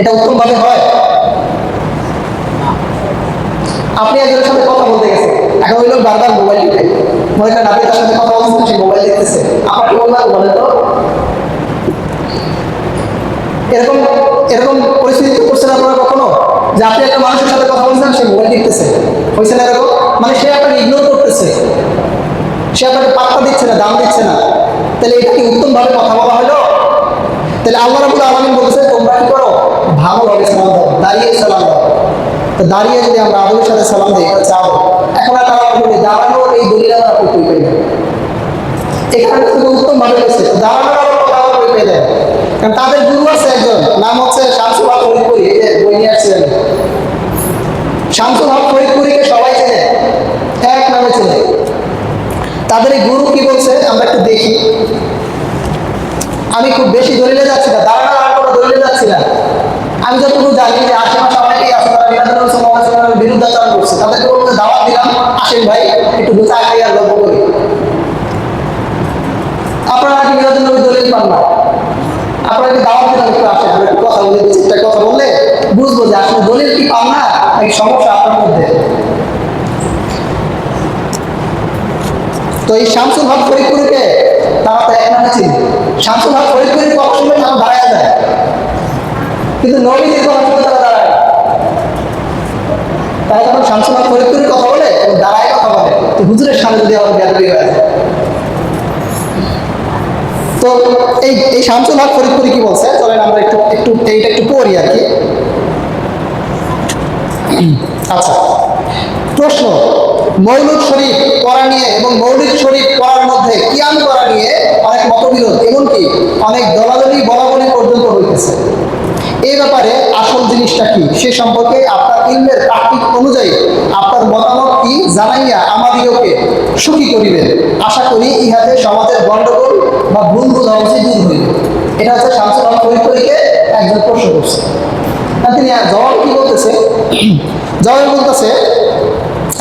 এটা উত্তম ভাবে হয়? আপনি একজনের সাথে কথা বলতে গেছেন, এখন ওই লোক বারবার মোবাইল টিপে, মনে করেন আপনি তার সাথে কথা বলছেন, সে মোবাইল দেখতেছে, আপনার কি বলবেন বলেন তো? এরকম পরিস্থিতি করছেন আপনারা কখনো, যে আপনি একটা মানুষের সাথে কথা বলছেন, সে মোবাইল দেখতেছে, হয়েছে না এরকম? মানে সে আপনাকে ইগনোর করতেছে, সে আপনাকে পাত্তা দিচ্ছে না, দাম দিচ্ছে না। তাহলে এটা কি উত্তম ভাবে কথা বলা হলো? তাহলে আল্লাহ রাব্বুল আলামিন বলেছে তোমরা কি করো? ভালোভাবে সালাম দাও, দাঁড়িয়ে সালাম দাও। তো দাঁড়িয়ে যদি আমরা আদবের সাথে সালাম দিই, এটা চাও। এখন আর তারা বলবে দাঁড়ানোর এই দলিল আমরা কই পাই না, এখানে থেকে উত্তম ভাবে গেছে দাঁড়ানোর আবার কথা আবার কই পেয়ে দেয়। কারণ তাদের গুরু আছে একজন, নাম হচ্ছে শামসুল হক ফরিদপুরি, এই যে বই নিয়ে আসছিলেন। শামসুল হক ফরিদপুরিকে সবাই চেনে, এক নামে চেনে। তাদের এই গুরু কি বলছে আমরা একটু দেখি। আমি খুব বেশি দলিলে যাচ্ছি না, দাঁড়ানোর আর কোনো দলিলে যাচ্ছি না। আমি যতটুকু জানি যে আশেপাশে অনেকেই আছে তারা মিলাদুন নবী সাল্লাল্লাহু আলাইহি ওয়াসাল্লামের বিরুদ্ধাচরণ করছে, তাদেরকে বলতে দাওয়াত দিলাম, আসেন ভাই একটু দু চা খাই আর গল্প করি। আপনারা কি মিলাদুন নবী দলিল পান না? আপনারা কি দাওয়াত দিলাম, একটু আসেন, আমরা একটু কথা বলে দিচ্ছি। একটা কথা বললে বুঝবো যে আসলে দলিল কি পান না, নাকি সমস্যা আপনার মধ্যে। তো এই শামসুল হক ফরিদপুরিকে তারা তো এক নামে চিনি। শামসুল হক ফরিদপুরির কথা শুনলে তারা দাঁড়ায় যায়, কিন্তু নবীজির কথা শুনলে তারা দাঁড়ায়। তারা যখন শামসুল হক ফরিদপুরির কথা বলে দাঁড়ায় কথা বলে, তো হুজুরের সামনে যদি আমার বেয়াদবি হয়ে যায়। তো এই শামসুল হক ফরিদপুরি কি বলছে, চলেন আমরা এইটা একটু পড়ি আর কি। আচ্ছা, প্রশ্ন, মৌলুদ শরীফ পড়া নিয়ে এবং মৌলিদ শরীফ পড়ার মধ্যে কিয়াম করা নিয়ে অনেক মতবিরোধ, এমনকি অনেক দলাদলি বলাবলি পর্যন্ত হইতেছে। এই ব্যাপারে আসল জিনিসটা কি সে সম্পর্কে আপনার ইলমের তাহকিক অনুযায়ী আপনার মতামত কি জানাইয়া আমাদিগকে সুখী করিবেন। আশা করি ইহাতে সমাজের গণ্ডগোল বা ভুল বোঝাবুঝি দূর হইবে। এটা হচ্ছে শামসুল হক ফরিদপুরিকে একজন প্রশ্ন করছে। তিনি জবাব কি বলতেছে? জবাব বলতেছে,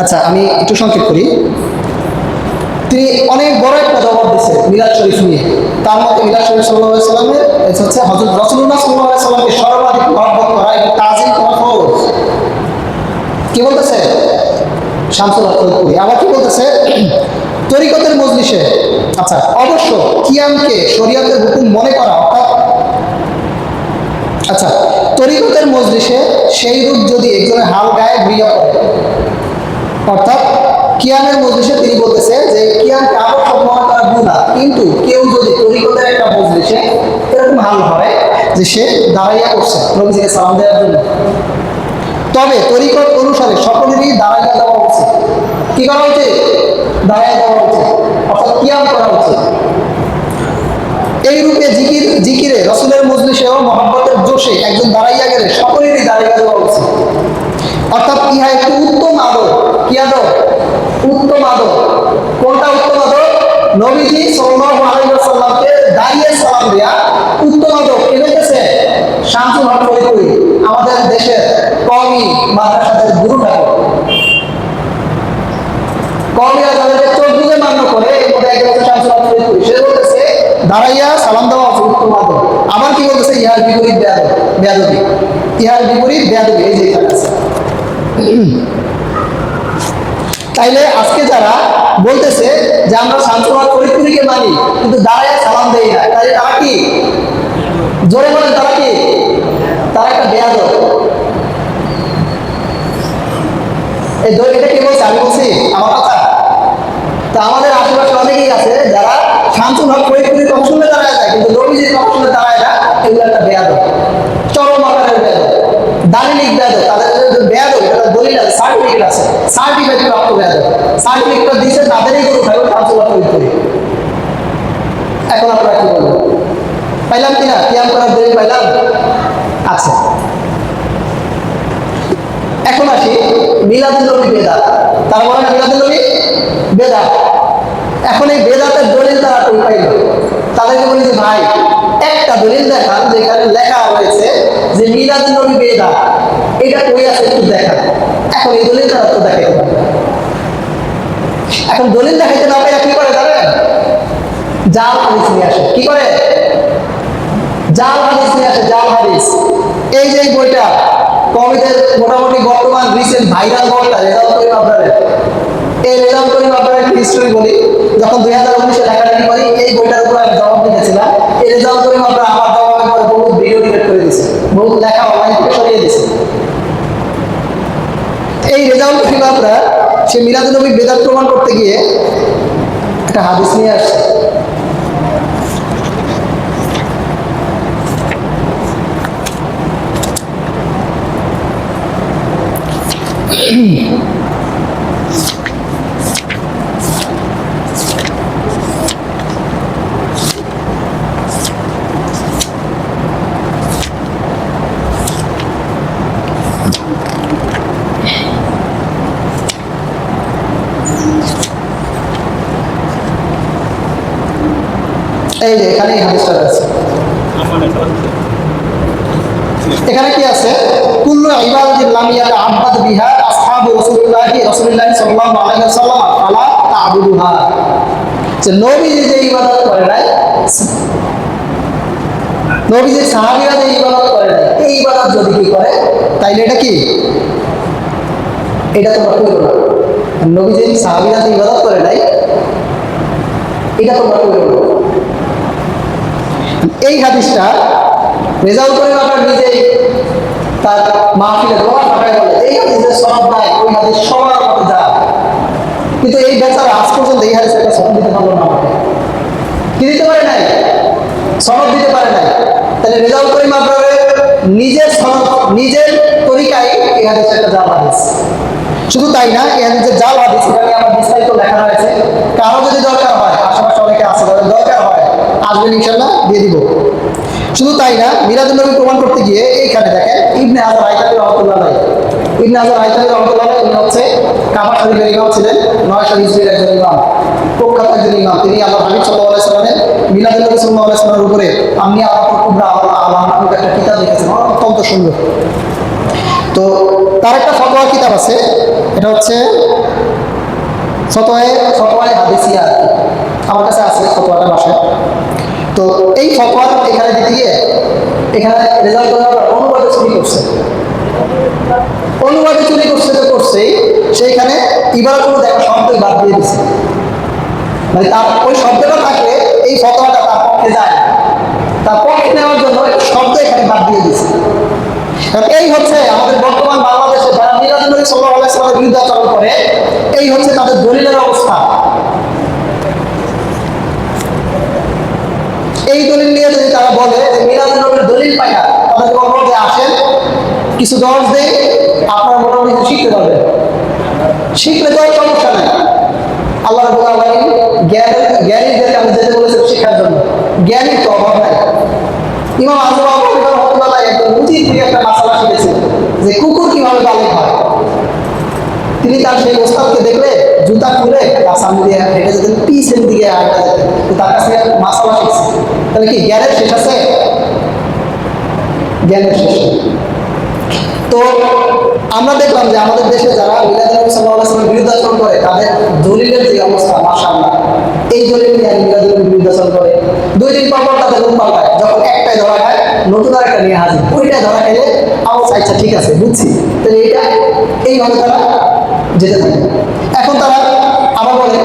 আচ্ছা আমি একটু সংক্ষেপ করি। তিনি অনেক বড় একটা জবাব দিচ্ছে মিলাদ শরীফ নিয়ে। তার মধ্যে মিলাদ শরীফ সাল্লাল্লাহু আলাইহি সাল্লামের হচ্ছে হযরত রাসূলুল্লাহ সাল্লাল্লাহু আলাইহি সাল্লামকে সর্বাধিক মহব্বত করা এবং তাজিম করা ফরজ। কি বলতেছে শামসুল হক ফরিদপুরি? আবার কি বলতেছে তরিকতের মজলিসে, আচ্ছা অবশ্য কিয়ামকে শরীয়তের হুকুম মনে করা, অর্থাৎ আচ্ছা তরিকতের মজলিসে সেই রূপ যদি একজনের হাল গায়ে বিয়া করে, অর্থাৎ কিয়ামের মজলিসে তিনি বলতেছে যে কিয়ামকে আবশ্যক মনে করা গুনাহ, কিন্তু কেউ যদি তরিকতের একটা মজলিসে এরকম হাল হয় যে সে দাঁড়াইয়া করছে নবীজিকে সালাম দেওয়ার জন্য, তবে তরিকত অনুসারে সকলেরই দাঁড়াইয়া দেওয়া উচিত। কি করা উচিত? দাঁড়াইয়া দেওয়া উচিত, অর্থাৎ কিয়াম করা উচিত। এই রূপে জিকিরে রাসূলের মজলিসেও মহব্বতের জোশে একজন দাঁড়াইয়া গেলে সকলেরই দাঁড়াইয়া দেওয়া উচিত, অর্থাৎ ইহা একটি উত্তম আদর। কি আদর? উত্তম আদর। কোনটা উত্তম আদর? নবীজি সাল্লাল্লাহু আলাইহি ওয়াসাল্লামকে দাঁড়িয়ে সালাম দেয়া উত্তম আদর। কে বলতেছে? শামসুল হক ফরিদপুরি, আমাদের দেশের কওমি মাদ্রাসার গুরু ঠাকুর। কওমিরা যাদেরকে চোখ বুজে মান্য করে এর মধ্যে একজন হচ্ছে শামসুল হক ফরিদপুরি। সে বলতেছে দাঁড়াইয়া সালাম দেওয়া উত্তম আদর। আবার কি বলতেছে? ইহার বিপরীত বেয়াদবি। ইহার বিপরীত বেয়াদবি। এই যে এখানে আছে। তাইলে আজকে যারা বলতেছে যে আমরা শামসুল হক ফরিদপুরিকে মানি কিন্তু দাঁড়াইয়া সালাম দেই না, তাই তারা কি? জোরে বলেন, তারা কি? তারা একটা বেয়াদব। এটা কি বলছে? আমি বলছি আমার কথা? তা আমাদের আশেপাশে অনেকেই আছে যারা শামসুল হক ফরিদপুরির কথা শুনলে দাঁড়ায় যায় কিন্তু নবীজির কথা শুনলে দাঁড়ায় না। এগুলো একটা বেয়াদব, চরম আকারের বেয়াদব, দালিলিক বেয়াদব। তাদের বেয়াদব, এটা দলিল আছে, সার্টিফিকেট আছে, সার্টিফিকেট প্রাপ্ত বেয়াদব। সার্টিফিকেটটা দিয়েছে তাদেরই গরু খাবে শামসুল হক ফরিদপুরি। এখন আপনারা কি বলবেন? পাইলাম কিনা? কিয়াম করার দলিল পাইলাম? আচ্ছা, এখন আসি মিলাদুন নবী বেদাত। তার মানে মিলাদুন নবী বেদাত। এখন এই বেদাতের দলিল তারা কই পাইল? তাদেরকে বলি যে ভাই একটা দলিল দেখান যেখানে লেখা রয়েছে যে মিলাদুন নবী বেদাত, এটা কই আছে একটু দেখান। এখন এই দলিল তারা তো দেখাইতে পারে। এখন দলিল দেখাইতে না পারে কি করে জানেন? জাল হাদিস নিয়ে আসে। কি করে? জাল হাদিস নিয়ে আসে, জাল হাদিস। এই যে বইটা কমিদের মোটামুটি বর্তমান রিসেন্ট ভাইরাল বইটা রেজাল্ট করিম আবরারের, এই রেজাল্ট করিম আবরারের একটা হিস্টরি বলি। যখন 2019-এ লেখালেখি করি এই বইটার উপর আমি জবাব দিয়েছিলাম। এই রেজাল্ট করিম আবরার আমার জবাবের পরে বহুত ভিডিও ডিলিট করে দিয়েছে, বহুত লেখা অনলাইন থেকে সরিয়ে দিয়েছে। এই রেজাল্ট করিম আবরার সে মিলাদুন নবী বেদাত প্রমাণ করতে গিয়ে একটা হাদিস নিয়ে আসছে। এই যে এখানে হাদিসটা আছে। এখানে কি আছে? কুল্লু ইবাদাতিন লাম ইয়াতাআব্বাদ বিহা আসহাবু রাসূলিল্লাহি সাল্লাল্লাহু আলাইহি ওয়াসাল্লাম ফালা তা'বুদুহা। যে নবীজি যে ইবাদত করে নাই, নবীজি সাহাবীরা যে ইবাদত করে নাই, এই ইবাদত যদি কি করে তাইলে এটা কি? এটা তোমরা করো না। নবীজি সাহাবীরা যে ইবাদত করে নাই এটা তোমরা করো না। এই হাদিসটা রেজাল্ট করে আপনার নিজেই তার মাহফিলে দোয়া পাঠায় বলে এই হাদিসের সনদ নাই, ওই হাদিস সবার মতো যা। কিন্তু এই বেচারা আজ পর্যন্ত এই হাদিসের একটা সনদ দিতে পারলো না আমাকে। কি দিতে পারে নাই? সনদ দিতে পারে নাই। তাহলে রেজাল্ট করে আপনার নিজের সনদ, নিজের তরিকায় এই হাদিসের একটা জাল হাদিস। শুধু তাই না, এই হাদিসের জাল হাদিস এখানে আমার বিস্তারিত লেখা রয়েছে। কারো যদি দরকার হয়, আশেপাশে অনেকে আছে তাদের দরকার হয়, আসবেন ইনশাল্লাহ দিয়ে দিব। শুধু তাই না, মিলাদুন নবী প্রমাণ করতে গিয়ে এইখানে দেখেন ইবনে হাজার হাইতামি রহমাতুল্লাহ আলাইহি। ইবনে হাজার হাইতামি রহমাতুল্লাহ আলাইহি উনি হচ্ছে কাবা শরীফের ইমাম ছিলেন, 900 হিজরির একজন ইমাম, প্রখ্যাত একজন ইমাম। তিনি আল্লাহ হাবিব সাল্লাল্লাহু আলাইহি সাল্লামের মিলাদুন নবী সাল্লাল্লাহু আলাইহি সাল্লামের উপরে আমি আল্লাহর কুবরা আল্লাহ নামক একটা কিতাব লিখেছেন, অত্যন্ত সুন্দর। তো তার একটা ফতোয়া কিতাব আছে, এটা হচ্ছে ফতোয়ায়ে হাদিসিয়া। আমার কাছে আছে ফতোয়াটা বাসায়। তো এই ফতোয়া এখানে দিতে গিয়ে এখানে রেজাল্ট অনুবাদে চুরি করছে, অনুবাদে চুরি করছে তো করছেই, সেইখানে ইবারতগুলো দেখা শব্দই বাদ দিয়ে দিচ্ছে। মানে তার ওই শব্দটা থাকলে এই ফতোয়াটা তার পক্ষে যায়, তার পক্ষে নেওয়ার জন্য একটা শব্দ এখানে বাদ দিয়ে দিচ্ছে। এই হচ্ছে আমাদের বর্তমান বাংলাদেশে যারা মিলাদুন নবী সাল্লাল্লাহু আলাইহি ওয়াসাল্লামের বিরুদ্ধে আচরণ করে, এই হচ্ছে তাদের দলিলের অবস্থা। এই দলিল নিয়ে যদি তারা বলে যে মিলাদুন নবীর দলিল পাই না, তাদের বলবো যে আসেন কিছু দশ দেই, আপনারা মোটামুটি শিখতে পারবেন, শিখলে তো সমস্যা নেই। আল্লাহ রাব্বুল আলামিন জ্ঞানীদেরকে আমি যেতে বলেছেন শেখার জন্য, জ্ঞানীর তো অভাব নাই। ইমাম আজম রহমাতুল্লাহ একজন মুজিব থেকে একটা মাসালা শিখেছিলেন যে কুকুর কিভাবে বালিক হয়। তিনি তার সেই ওস্তাদকে দেখলে জুতা খুলে তার সামনে দিয়ে হেঁটে যেতেন, পিছের দিকে হাঁটা যেতেন, তো তার কাছে মাসালা শিখছে। তাহলে কি জ্ঞানের শেষ আছে? জ্ঞানের শেষ নেই। তো আমরা দেখলাম যে আমাদের দেশে যারা মিলাদুন নবী সাল্লাল্লাহু আলাইহি ওয়াসাল্লামের বিরুদ্ধে আচরণ করে, তাদের দলিলের যে অবস্থা, মাশাআল্লাহ, এই দলিল নিয়ে মিলাদুন নবীর বিরুদ্ধে আচরণ করে, 2 দিন পর তাদের রূপ পাল্টায়, যখন একটাই ধরা খায় নতুন আর একটা নিয়ে হাজির, ওইটাই ধরা খেলে আচ্ছা ঠিক আছে বুঝছি, তাহলে এইটা এইভাবে তারা যেতে থাকে। এখন তারা আবার বলে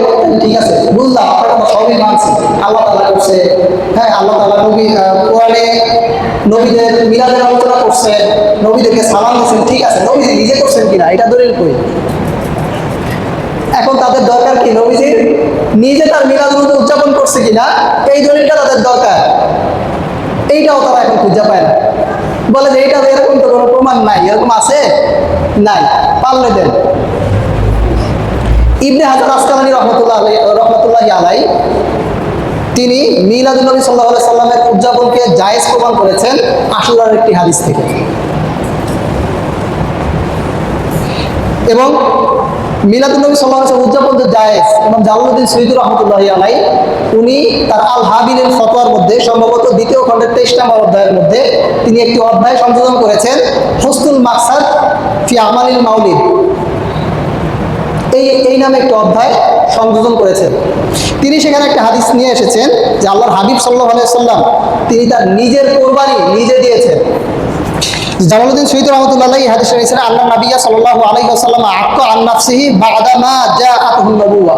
ঠিক আছে বুঝলাম, আপনারা সবই মানছি, আল্লাহ তাআলা করছে, হ্যাঁ আল্লাহ তাআলা নবী কোরআনে নবীদের মিলাদের আলোচনা করছেন, নবীদেরকে সালাম দিচ্ছেন, ঠিক আছে, নবীজি নিজে করছেন কিনা এটা দলিল কই? এখন তাদের দরকার কি নবীজি নিজে তার মিলাদ উদযাপন করছে কিনা, এই দলিলটা তাদের দরকার। এইটাও তারা এখন খুঁজে পায় না, বলে যে এইটা এরকম তো কোনো প্রমাণ নাই, এরকম আছে নাই, পারলে দেন। ইবনে হাজার আসকালানী রহমতুল্লাহ আলাইহি তিনি মিলাদুন নবী সাল্লাল্লাহু আলাইহি সাল্লামের উদযাপনকে জায়েজ প্রমাণ করেছেন আশুরার একটি হাদিস থেকে। এবং মিলাদুন নবী সাল্লাল্লাহু আলাইহি ওয়াসাল্লাম উদযাপন যে জায়েজ, এবং জালালউদ্দিন সুয়ুতী রাহমাতুল্লাহি আলাইহি উনি তার আল হাবিলের ফতোয়ার মধ্যে সম্ভবত 2য় খণ্ডের 23 নম্বর অধ্যায়ের মধ্যে তিনি একটি অধ্যায় সংযোজন করেছেন, হুসনুল মাকসাদ ফি আমালিল মাউলিদ, এই নামে একটা অধ্যায় সংযোজন করেছেন। তিনি সেখানে একটা হাদিস নিয়ে এসেছেন যে আল্লাহর হাবিব সাল্লাল্লাহু আলাইহি ওয়াসাল্লাম তিনি তার নিজের কোরবানি নিজে দিয়েছেন। জালালউদ্দিন সুয়ুতী রাহমাতুল্লাহ আলাইহি হাদিস রয়েছে, আল্লাহ নবী সাল্লাল্লাহু আলাইহি ওয়াসাল্লাম আক্কা আন নাফসিহি বা'দা মা জাআতুহুন নবুওয়া,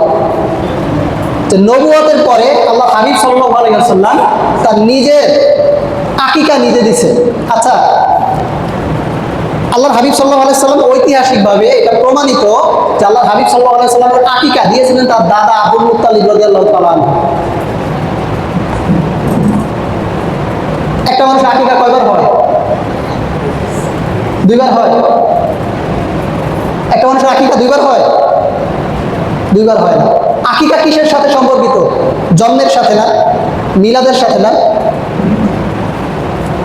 যে নবুয়তের পরে আল্লাহ হাবিব সাল্লাল্লাহু আলাইহি ওয়াসাল্লাম তার নিজের আকিকা নিজে দিয়েছেন। আচ্ছা, আল্লাহর হাবিব সাল্লাল্লাহু আলাইহি ওয়াসাল্লাম ঐতিহাসিকভাবে এটা প্রমাণিত যে আল্লাহর হাবিব সাল্লাল্লাহু আলাইহি ওয়াসাল্লামের আকিকা দিয়েছিলেন তার দাদা আবুল মুত্তালিব রাদিয়াল্লাহু তাআলা আনহু। একটা মানুষ আকিকা কয়বার হয়? 2 বার হয়। একটা মানুষের আকিকা 2 বার হয়? 2 বার হয় না। আকিকা কিসের সাথে সম্পর্কিত? জন্মের সাথে না, মিলাদের সাথে না,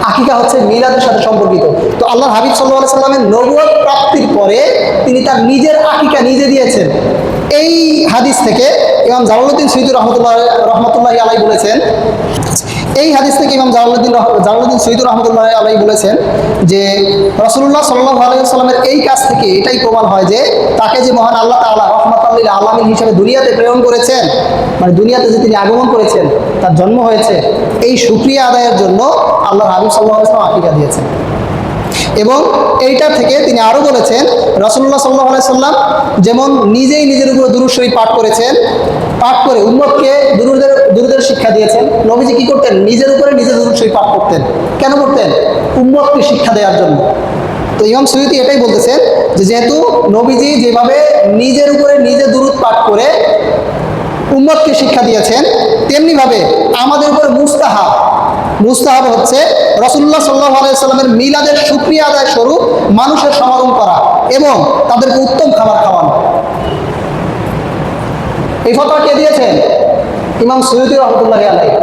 আকিকা হচ্ছে মিলাদের সাথে সম্পর্কিত। তো আল্লাহর হাবিব সাল্লাল্লাহু আলাইহি সাল্লামের নবুয়ত প্রাপ্তির পরে তিনি তার নিজের আকিকা নিজে দিয়েছেন। এই হাদিস থেকে ইমাম জালালউদ্দিন সুয়ুতী রহমতুল্লাহি আলাইহি বলেছেন, এই হাদিস থেকে ইমাম জালালউদ্দিন সুয়ুতী রহমতুল্লাহি আলাইহি বলেছেন যে রাসূলুল্লাহ সাল্লাল্লাহু আলাইহি ওয়াসাল্লামের এই কাজ থেকে এটাই প্রমাণ হয় যে তাকে যে মহান আল্লাহ তাআলা রাহমাতাল লিল আলামিন হিসেবে দুনিয়াতে প্রেরণ করেছেন, মানে দুনিয়াতে যে তিনি আগমন করেছেন, তার জন্ম হয়েছে, এই শুকরিয়া আদায়ের জন্য আল্লাহর হাবিব সাল্লাল্লাহু আলাইহি ওয়াসাল্লাম আকিকা দিয়েছেন। এবং এইটা থেকে তিনি আরো বলেছেন রাসূলুল্লাহ সাল্লাল্লাহু আলাইহি সাল্লাম যেমন নিজেই নিজের উপর দুরূদ শরীফ পাঠ করেছেন, পাঠ করে উম্মতকে দুরূদের শিক্ষা দিয়েছেন। নবীজি কি করতেন? নিজের উপরে নিজে দুরূদ শরীফ পাঠ করতেন। কেন করতেন? উম্মতকে শিক্ষা দেওয়ার জন্য। তো ইমাম সুয়ুতী এটাই বলতেছেন যে যেহেতু নবীজি যেভাবে নিজের উপরে নিজে দুরূদ পাঠ করে উম্মতকে শিক্ষা দিয়েছেন, তেমনিভাবে আমাদের উপর মুস্তাহাব হচ্ছে রাসূলুল্লাহ সাল্লাল্লাহু আলাইহি ওয়াসাল্লামের মিলাদের শুকরিয়া আদায় স্বরূপ মানুষের সমাগম করা এবং তাদেরকে উত্তম খাবার খাওয়ানো। এই ফতোয়া কে দিয়েছেন? ইমাম সুয়ুতী রাহমাতুল্লাহি আলাইহি,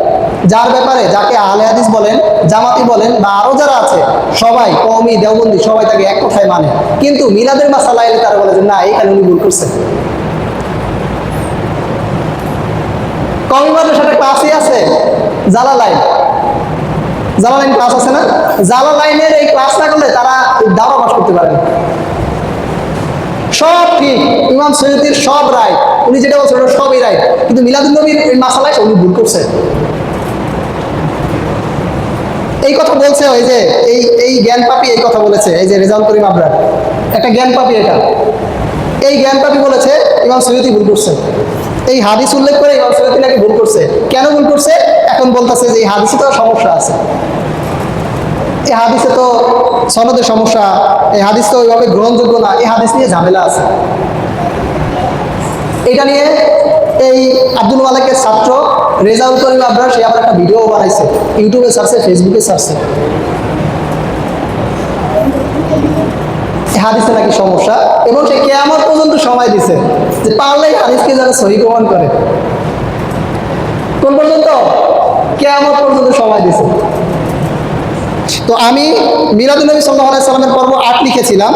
যার ব্যাপারে যাকে আহলে হাদিস বলেন, জামাতি বলেন বা আরো যারা আছে সবাই, কওমি, দেওবন্দি, সবাই তাকে এক কথায় মানে, কিন্তু মিলাদের মাসালা এলে তারা বলে যে না, এখানে উনি ভুল করছেন। কওমি মাদ্রাসার ক্লাসই আছে জালালাইন ক্লাস আছে না, জালালাইনের এই ক্লাস না করলে তারা দাওয়া পাস করতে পারে না। সব ঠিক, ইমাম সুয়ুতীর সব রাইট, উনি যেটা বলছেন ওটা সবই রাইট, কিন্তু মিলাদুন নবীর এই মাসালায় উনি ভুল করছেন। এই কথা বলছে ওই যে এই জ্ঞান পাপি এই কথা বলেছে, এই যে রেজাউল করিম আবরার একটা জ্ঞান পাপি, এটা এই জ্ঞান পাপি বলেছে ইমাম সৈয়দী ভুল করছে, এই হাদিস উল্লেখ করে ইমাম সৈয়দী নাকি ভুল করছে। কেন ভুল করছে? এখন বলতেছে যে এই হাদিসে তো সমস্যা আছে, এই হাদিসে তো সনদের সমস্যা, এই হাদিস তো ওইভাবে গ্রহণযোগ্য না, এই হাদিস নিয়ে ঝামেলা আছে। এটা নিয়ে এই আব্দুল মালিকের ছাত্র রেজাউল করিম আবরার সে আবার একটা ভিডিও বানাইছে, ইউটিউবে ছাড়ছে, ফেসবুকে ছাড়ছে, হাদিসে নাকি সমস্যা, এবং সে কিয়ামত পর্যন্ত সময় দিছে যে পারলে হাদিসকে যারা সহি প্রমাণ করে। কোন পর্যন্ত? কিয়ামত পর্যন্ত সময় দিছে। তো আমি মিলাদুন নবী সাল্লাল্লাহু আলাইহি সাল্লামের পর্ব 8 লিখেছিলাম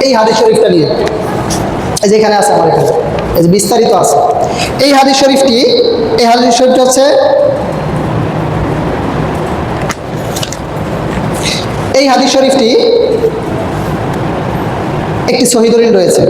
এই হাদিস শরীফটা নিয়ে, এই যেখানে আছে আমার এখানে, এই যে বিস্তারিত আছে এই হাদিস শরীফটি। এই হাদিস শরীফটা হচ্ছে, এই হাদিস শরীফটি একটি সহিহ দলিল রয়েছে।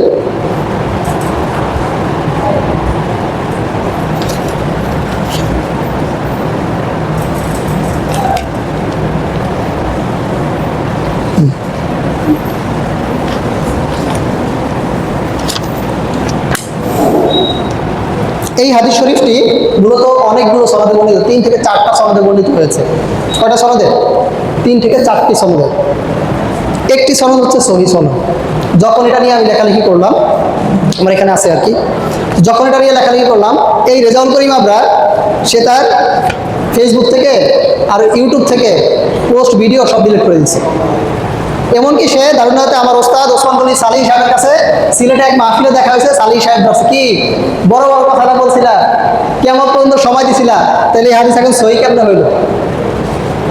এই হাদিস শরীফটি মূলত অনেকগুলো সনদে বর্ণিত, 3 থেকে 4টা সনদে বর্ণিত হয়েছে। কয়টা সনদে? 3 থেকে 4টি সনদে। একটি সনদ হচ্ছে সহিহ সনদ। যখন এটা নিয়ে আমি লেখালেখি করলাম, আমার এখানে আছে আর কি, যখন এটা নিয়ে লেখালেখি করলাম, এই রেজাউল করিম আবরার সে তার ফেসবুক থেকে আর ইউটিউব থেকে পোস্ট ভিডিও সব ডিলিট করে দিচ্ছে। এমনকি সে দারুণাতে আমার ওস্তাদ ওসমান গনি সালিহ সাহেবের কাছে সিলেটে এক মাহফিলে দেখা হয়েছে, সালিহ সাহেব বলছে কি বড় বড় কথাটা বলছিলা, কেমন পর্যন্ত সময় দিছিলা, তাহলে এই হাদিস এখন সহি কেমন হইল?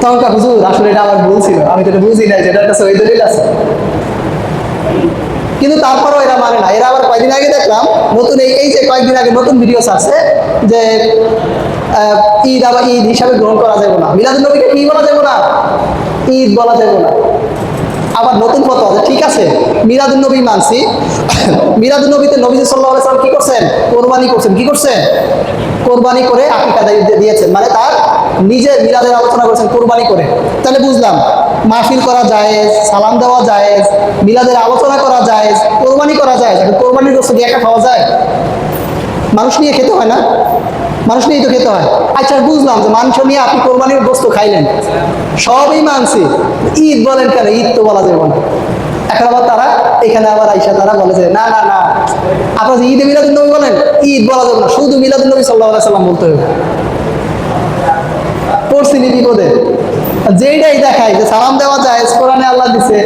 তখন হুজুর আসলে এটা আমার ভুল ছিল, আমি তো এটা বুঝি নাই যেটা একটা সহি দলিল আছে। কিন্তু তারপরেও এরা মানে না। এরা আবার কয়েকদিন আগে দেখলাম নতুন এই যে কয়েকদিন আগে নতুন ভিডিও ছাড়ছে যে ঈদ আবার ঈদ হিসাবে গ্রহণ করা যাবে না, মিলাদুন নবীকে কি বলা যাবে না, ঈদ বলা যাবে না। আবার নতুন ফতোয়া যে ঠিক আছে মিলাদুন নবী মানছি, মিলাদুন নবীতে নবী সাল্লাল্লাহু আলাইহি সাল্লাম কি করছেন? কোরবানি করছেন। কি করছেন? কোরবানি করে আকিকা দিয়েছেন, মানে তার নিজে মিলাদের আলোচনা করেছেন কোরবানি করে। তাহলে বুঝলাম মাহফিল করা জায়েজ, সালাম দেওয়া জায়েজ, মিলাদের আলোচনা করা জায়েজ, কোরবানি করা জায়েজ। এখন কোরবানির গোশত কি একা খাওয়া যায়? মানুষ নিয়ে খেতে হয় না? মানুষ নিয়েই তো খেতে হয়। আচ্ছা বুঝলাম যে মাংস নিয়ে আপনি কোরবানির গোশত খাইলেন, সবই মানছি, ঈদ বলেন কেন? ঈদ তো বলা যাবে না। এখন আবার তারা এখানে আবার আইসা তারা বলেছে না না না, আপনারা ঈদে মিলাদুন নবী বলেন, ঈদ বলা যাবে না, শুধু মিলাদুন নবী সাল্লাল্লাহু আলাইহি সাল্লাম বলতে হবে। পড়ছিনি বিপদে। যেইটাই দেখায় যে সালাম দেওয়া যায় কোরআনে আল্লাহ দিছে,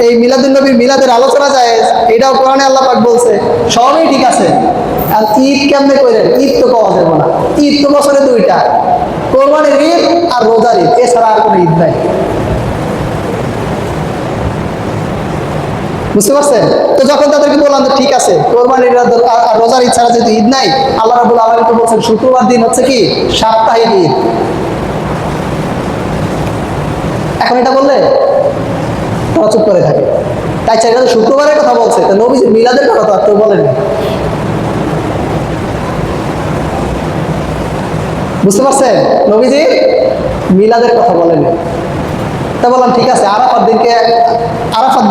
এই মিলাদুন নবীর মিলাদের আলোচনা যায় এটাও কোরআনে আল্লাহ পাক বলছে, সবই ঠিক আছে। আর ঈদ কেমনে কইলেন? ঈদ তো পাওয়া যাবে না। ঈদ তো বছরে 2টা, কোরবানির ঈদ আর রোজার ঈদ, এছাড়া আর কোনো ঈদ নাই। বুঝতে পারছেন? তো যখন তাদেরকে বললাম যে ঠিক আছে কোরবানির আর রোজার ঈদ ছাড়া যেহেতু ঈদ নাই, আল্লাহ রাব্বুল আলামিন তো বলছেন শুক্রবার দিন হচ্ছে কি সাপ্তাহিক ঈদ। এখন এটা বললে তারা চুপ করে থাকে। তাই চাই শুক্রবারের কথা বলছে, তো নবী মিলাদের কথা তো আর কেউ বলেনি। বুঝতে পারছেন? নবীজি মিলাদের কথা বলেনি। তা বললাম ঠিক আছে, আরাফাত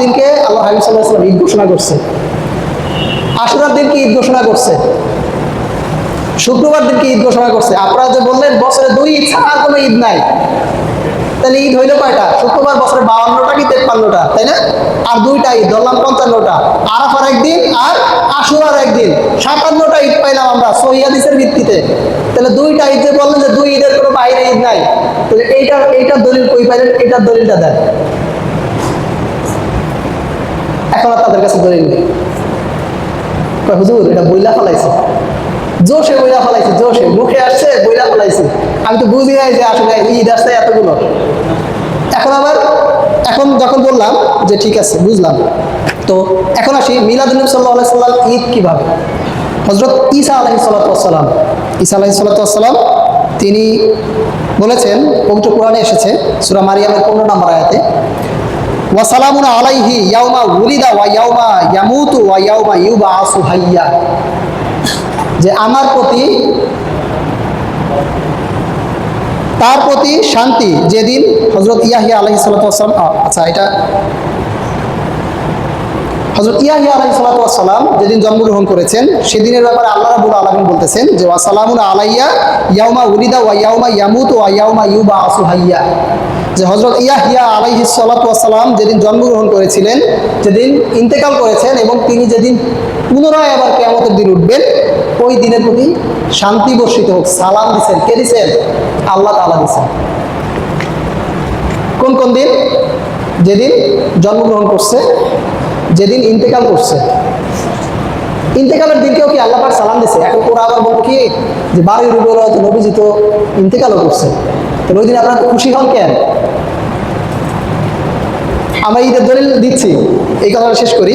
দিনকে আল্লাহ হাবিব সাল্লাল্লাহু আলাইহি ওয়াসাল্লাম ঈদ ঘোষণা করছে, আশুরার দিনকে ঈদ ঘোষণা করছে, শুক্রবার দিনকে ঈদ ঘোষণা করছে। আপনারা যে বললেন বছরে 2 ঈদ ছাড়া আর কোনো ঈদ নাই, তাহলে ঈদ হইলো কয়টা? শুক্রবার বছরে 52টা কি 53টা, তাই না? আর 2টা ঈদ ধরলাম 55টা, আরাফার একদিন আর আশুরার একদিন, 57টা ঈদ পাইলাম আমরা সহিহ হাদিসের ভিত্তিতে। তাহলে 2টা ঈদ যে বললেন যে 2 ঈদের কোনো বাইরে ঈদ নাই, তাহলে এইটার দলিল কই পাইলেন? এইটার দলিলটা দেন। এখন আর তাদের কাছে দলিল নেই। হুজুর এটা বইলা ফেলাইছে, জোশে বইলা ফেলাইছে, জোশে মুখে আসছে বইলা ফেলাইছে, আমি তো বুঝি নাই যে আসলে ঈদ আসছে এতগুলো। এখন যখন বললাম যে ঠিক আছে বুঝলাম, তো এখন আসি মিলাদুন নবী সাল্লাল্লাহু আলাইহি সাল্লাম ঈদ কিভাবে। হযরত ঈসা আলাইহিস সালাতু ওয়াস সালাম তিনি বলেছেন, পবিত্র কোরআনে এসেছে সূরা মারিয়ামের 15 নম্বর আয়াতে, ওয়া সালামুন আলাইহি ইয়াউমা উলিদা ওয়া ইয়াউমা ইয়ামুতু ওয়া ইয়াউমা ইউবআসু হাইয়া, যে আমার প্রতি তার প্রতি শান্তি যেদিন হযরত ইয়াহিয়া আলাইহিস সালাম, আচ্ছা এটা হযরত ইয়াহিয়া আলাইহিস সালাম যেদিন জন্মগ্রহণ করেছেন সেদিনের ব্যাপারে আল্লাহ রাব্বুল আলামিন বলতেছেন যে ওয়া সালামুন আলাইয়া ইয়াউমা উলিদা ওয়া ইয়াউমা ইয়ামুতু ওয়া ইয়াউমা ইউবআসু হাইয়া, যে হযরত ইয়াহিয়া আলাইহিস সালাম যেদিন জন্মগ্রহণ করেছিলেন, যেদিন ইন্তেকাল করেছেন এবং তিনি যেদিন পুনরায় আবার কিয়ামতের দিন উঠবেন, ওই দিনের প্রতি শান্তি বর্ষিত হোক। সালাম দিচ্ছেন কে দিচ্ছেন? আল্লাহ তাআলা দিচ্ছেন। কোন কোন দিন? যেদিন জন্মগ্রহণ করছে, যেদিন ইন্তেকাল করছে। ইন্তেকালের দিনকেও কি আল্লাহ পাক সালাম দিচ্ছে? এখন ওরা আবার বলবো কি যে 12 রবিউল আউয়াল নবীজি তো ইন্তেকালও করছে, তো ওই দিন আপনারা খুশি হন কেন? আমরা ঈদের দলিল দিচ্ছি, এই কথাটা শেষ করি।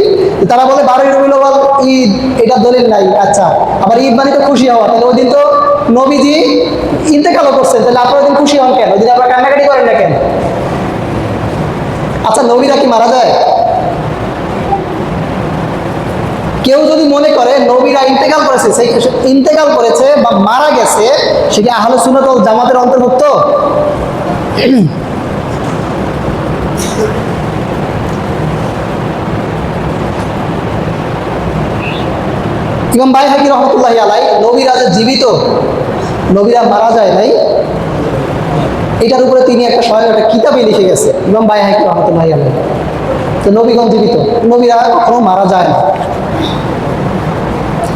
তারা বলে 12 রবিউল আউয়াল ঈদ, এটা দলিল নাই। আচ্ছা, আবার ঈদ মানে তো খুশি হওয়া, তাহলে ওই দিন তো নবীজি ইন্তেকালও করছেন, তাহলে আপনারা ওই দিন খুশি হন কেন? ওই দিন আপনারা কান্নাকাটি করেন না কেন? আচ্ছা, নবীরা কি মারা যায়? কেউ যদি মনে করে নবীরা ইন্তেকাল করেছে, সেই ইন্তেকাল করেছে বা মারা গেছে, সে কি আহলে সুন্নাত ওয়াল জামাতের অন্তর্ভুক্ত? ইমাম বাইহাকী রহমতুল্লাহি আলাইহি নবীরা যে জীবিত, নবীরা মারা যায় নাই, এটার উপরে তিনি একটা একটা কিতাবই লিখে গেছে ইমাম বাইহাকী রহমতুল্লাহি আলাইহি। তো নবীগণ জীবিত, নবীরা কখনো মারা যায় না।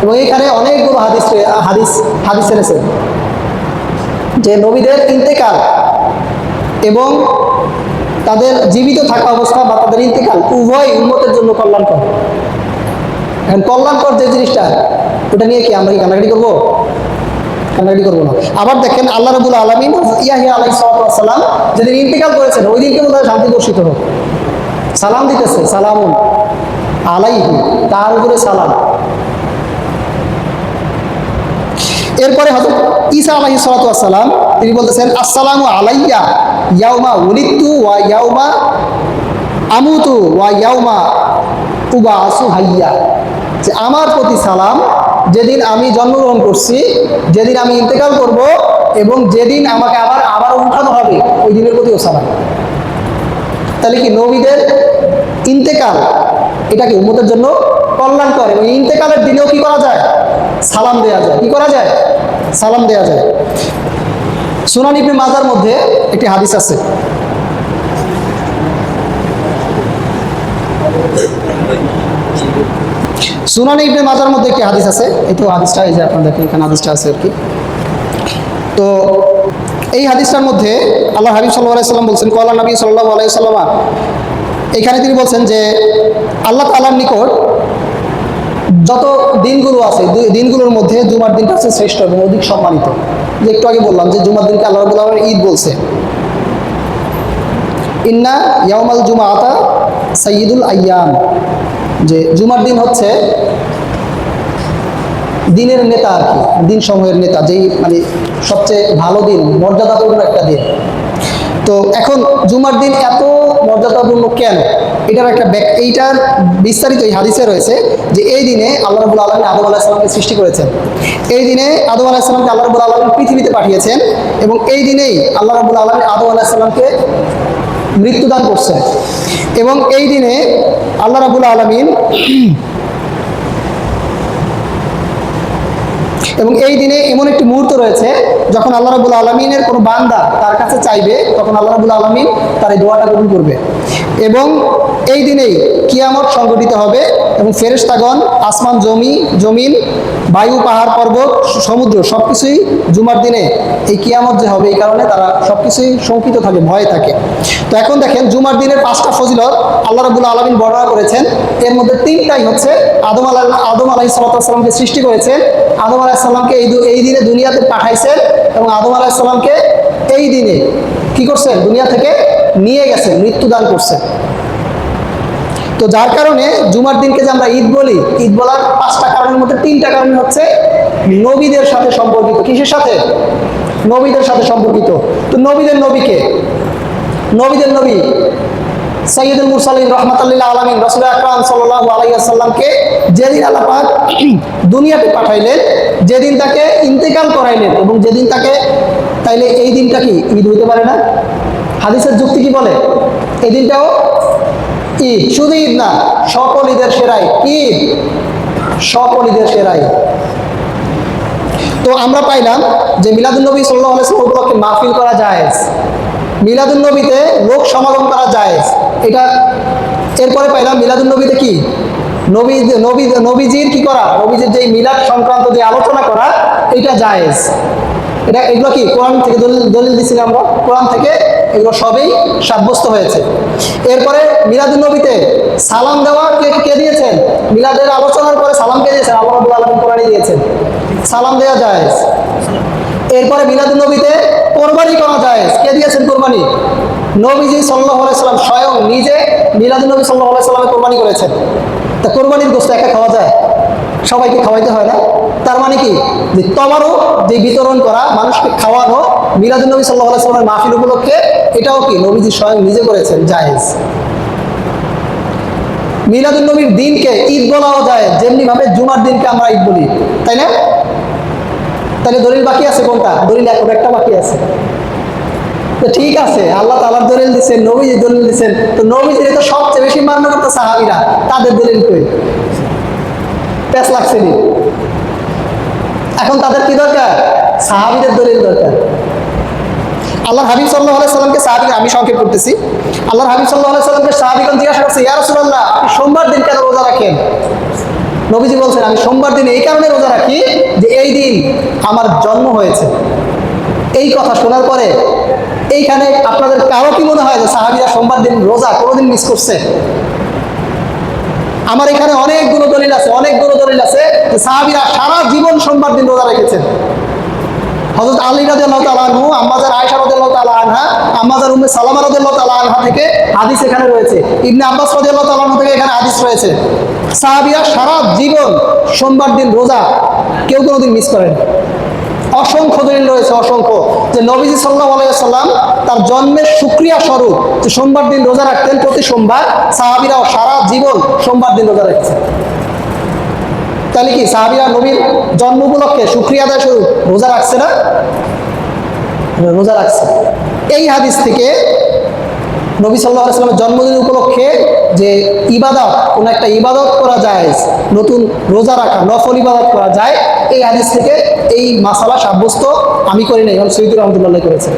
এবং এখানে অনেকগুলো হাদিস এনেছে যে নবীদের ইন্তেকাল এবং তাদের জীবিত থাকা অবস্থা বা তাদের ইন্তেকাল উভয় উম্মতের জন্য কল্যাণকর। এখন কল্যাণকর যে জিনিসটা, ওটা নিয়ে কি আমরা কি কান্নাকাটি করবো? কান্নাকাটি করবো না। আবার দেখেন আল্লাহ রাব্বুল আলামিন ইয়াহিয়া আলাইহিস সালাম যেদিন ইন্তেকাল করেছেন, ওই দিনকে বোধহয় শান্তি বর্ষিত হোক, সালাম দিতেছে, সালামুন আলাইহি, তার উপরে সালাম। এরপরে হযরত ঈসা আলাইহিস সালাম তিনি বলতেছেন আসসালামু আলাইয়া ইয়াউমা উলিদতু ওয়া ইয়াউমা আমুতু ওয়া ইয়াউমা উবআসু হাইয়া, যে আমার প্রতি সালাম যেদিন আমি জন্মগ্রহণ করছি, যেদিন আমি ইন্তেকাল করব এবং যেদিন আমাকে আবার উঠানো হবে, ওই দিনের প্রতিও সালাম। তাহলে কি নবীদের ইন্তেকাল এটা কি উম্মতের জন্য কল্যাণকর, এবং ইন্তেকালের দিনেও কি করা যায়? সালাম দেয়া যায়। কি করা যায়? সালাম দেয়া যায়। সুনান ইবনে মাজার মধ্যে একটি হাদিস আছে, সুনান ইবনে মাজার মধ্যে একটি হাদিস আছে। এই তো হাদিসটা, এই যে আপনারা দেখেন এখানে হাদিসটা আছে আর কি। তো এই হাদিসটার মধ্যে আল্লাহ হাবিব সাল্লাল্লাহু আলাইহি সাল্লাম বলছেন, ক্বালা নবী সাল্লাল্লাহু আলাইহি সাল্লাম, এখানে তিনি বলছেন যে আল্লাহ তাআলার নিকট যত দিনগুলো আছে, দিনগুলোর মধ্যে জুমার দিনটা হচ্ছে শ্রেষ্ঠ এবং অধিক সম্মানিত। যে একটু আগে বললাম যে জুমার দিনকে আল্লাহ রাব্বুল আলামিন ঈদ বলছে, ইন্না ইয়াউমাল জুমআতা সাইয়্যিদুল আইয়াম, যে জুমার দিন হচ্ছে দিনের নেতা আর কি, দিন সমূহের নেতা, যেই মানে সবচেয়ে ভালো দিন, মর্যাদাপূর্ণ একটা দিন। তো এখন জুমার দিন এত মর্যাদাপূর্ণ কেন? এইটার বিস্তারিত এই হাদিসে রয়েছে যে এই দিনে আল্লাহ রাব্বুল আলামিন আদম আলাইহিস সালামকে সৃষ্টি করেছেন। এই দিনে আদম আলাইহিস সালামকে আল্লাহ রাব্বুল আলামিন পৃথিবীতে পাঠিয়েছেন এবং এই দিনেই আল্লাহ রাব্বুল আলামিন আদম আলাইহিস সালামকে মৃত্যুদান করছেন। এবং এই দিনে আল্লাহ রাব্বুল আলামিন এবং এই দিনে এমন একটি মুহূর্ত রয়েছে যখন আল্লাহ রাব্বুল আলামিনের কোনো বান্দা তার কাছে চাইবে, তখন আল্লাহ রাব্বুল আলামিন তার এই দোয়াটা কবুল করবে। এবং এই দিনেই কিয়ামত সংঘটিত হবে এবং ফেরেশতাগণ, আসমান, জমিন, বায়ু, পাহাড়, পর্বত, সমুদ্র সবকিছুই জুমার দিনে এই কিয়ামত যে হবে এই কারণে তারা সবকিছুই শঙ্কিত থাকে, ভয়ে থাকে। তো এখন দেখেন জুমার দিনের 5টা ফজিলত আল্লাহ রাব্বুল আলামিন বর্ণনা করেছেন। এর মধ্যে 3টাই হচ্ছে আদম আলাইহিস সালামকে সৃষ্টি করেছেন, আদম আলাইহিস সালামকে এই দিনে দুনিয়াতে পাঠাইছেন এবং আদম আলাইহিস সালামকে এই দিনে কি করছেন? দুনিয়া থেকে নিয়ে গেছেন, মৃত্যুদান করছেন। তো যার কারণে জুমার দিনকে যে আমরা ঈদ বলি, ঈদ বলার 5টা কারণের মধ্যে 3টা কারণ হচ্ছে নবীদের সাথে সম্পর্কিত। কিসের সাথে? নবীদের সাথে সম্পর্কিত। তো নবীদের নবীকে, নবীদের নবী সাইয়্যিদুল মুরসালিন রাহমাতাল লিল আলামিন রাসূল আকরাম সাল্লাল্লাহু আলাইহি ওয়াসাল্লামকে যেদিন আল্লাহ পাক দুনিয়াতে পাঠাইলেন, যেদিন তাকে ইন্তেকাল করাইলেন এবং যেদিন তাকে তাইলে এই দিনটা কি ঈদ হইতে পারে না? হাদিসের যুক্তি কি বলে? এই দিনটাও ঈদ, শুধু ঈদ না, সকল ঈদের সেরাই ঈদ, সকল ঈদের সেরাই। তো আমরা পাইলাম যে মিলাদুন্নবী সাল্লাল্লাহু আলাইহি ওয়াসাল্লাম উপলক্ষে মাহফিল করা জায়েজ, মিলাদুন্নবীতে লোক সমাগম করা জায়েজ, এটা। এরপরে পাইলাম মিলাদুন্নবীতে কি নবীজির কি করা, নবীজির যে মিলাদ সংক্রান্ত যে আলোচনা করা, এটা জায়েজ। এগুলো কি কোরআন থেকে দলিল দিচ্ছিলাম আমরা, কোরআন থেকে এগুলো সবই সাব্যস্ত হয়েছে। এরপরে মিলাদুন্নবীতে সালাম দেওয়া কে দিয়েছেন? মিলাদের আলোচনার পরে সালাম কে দিয়েছেন? আল্লাহ রাব্বুল আলামিন কোরআনে দিয়েছেন, সালাম দেওয়া জায়েজ। এরপরে মিলাদুন্নবীতে কোরবানি করা জায়েজ, কে দিয়েছেন কোরবানি? নবীজি সাল্লাল্লাহু আলাইহি সাল্লাম স্বয়ং নিজে মিলাদুন্নবী সাল্লাল্লাহু আলাইহি সাল্লামে কোরবানি করেছেন। তা কোরবানির গোশত একা খাওয়া যায়? সবাইকে খাওয়াইতে হয় না? তার মানে কি, যে তবারও যে বিতরণ করা, মানুষকে খাওয়ানো মিলাদুন্নবী সাল্লাল্লাহু আলাইহি সাল্লামের মাহফিল উপলক্ষে, এটাও কি নবীজি স্বয়ং নিজে করেছেন, জায়েজ। মিলাদুন্নবীর দিনকে ঈদ বলাও যায়, যেমনি ভাবে জুমার দিনকে আমরা ঈদ বলি, তাই না? তাহলে দলিল বাকি আছে কোনটা? দলিল এখন একটা বাকি আছে। তো ঠিক আছে, আল্লাহ তাআলার দলিল দিচ্ছেন, নবীজি দলিল দিচ্ছেন, তো নবীজির তো সবচেয়ে বেশি মান্য করতো সাহাবীরা, তাদের দলিল কই? প্যাচ লাগছে নি? এখন তাদের কি দরকার? সাহাবীদের দলিল দরকার। আল্লাহর হাবিব সাল্লাল্লাহু আলাইহি সাল্লামকে সাহাবীরা, আমি সংক্ষেপ করতেছি, আল্লাহর হাবিব সাল্লাল্লাহু আলাইহি সাল্লামকে সাহাবীগণ জিজ্ঞাসা করছে, ইয়া রাসূলুল্লাহ, আপনি সোমবার দিন কেন রোজা রাখেন? নবীজি বলছেন, আমি সোমবার দিন এই কারণে রোজা রাখি যে এই দিন আমার জন্ম হয়েছে। এই কথা শোনার পরে এইখানে আপনাদের কারো কি মনে হয় যে সাহাবীরা সোমবার দিন রোজা কোনোদিন মিস করছে? আমার এখানে অনেকগুলো দলিল আছে, অনেকগুলো দলিল আছে যে সাহাবীরা সারা জীবন সোমবার দিন রোজা রেখেছেন। হযরত আলী রাদিয়াল্লাহু তাআলা আনহু, আম্মাজান আয়েশা রাদিয়াল্লাহু তাআলা আনহা, আম্মাজান উম্মে সালামা রাদিয়াল্লাহু তাআলা আনহা থেকে হাদিস এখানে রয়েছে, ইবনে আব্বাস রাদিয়াল্লাহু তাআলা আনহু থেকে এখানে হাদিস রয়েছে। সাহাবীরা সারা জীবন সোমবার দিন রোজা কেউ কোনোদিন মিস করেন। অসংখ্য দলিল রয়েছে, অসংখ্য, যে নবীজি সাল্লাল্লাহু আলাইহি ওয়াসাল্লাম তার জন্মের শুকরিয়া স্বরূপ যে সোমবার দিন রোজা রাখতেন, প্রতি সোমবার সাহাবীরাও সারা জীবন সোমবার দিন রোজা রেখেছেন। তাহলে কি সাহাবীরা নবীর জন্ম উপলক্ষে শুকরিয়া আদায় স্বরূপ রোজা রাখছে না? রোজা রাখছে। এই হাদিস থেকে নবী সাল্লাল্লাহু আলাইহি ওয়াসাল্লামের জন্মদিন উপলক্ষে যে ইবাদত, কোন একটা ইবাদত করা যায়, নতুন রোজা রাখা, নফল ইবাদত করা যায়, এই হাদিস থেকে এই মাসালা সাব্যস্ত আমি করি না, ইমাম সৈয়দী রহমাতুল্লাহ করেছেন।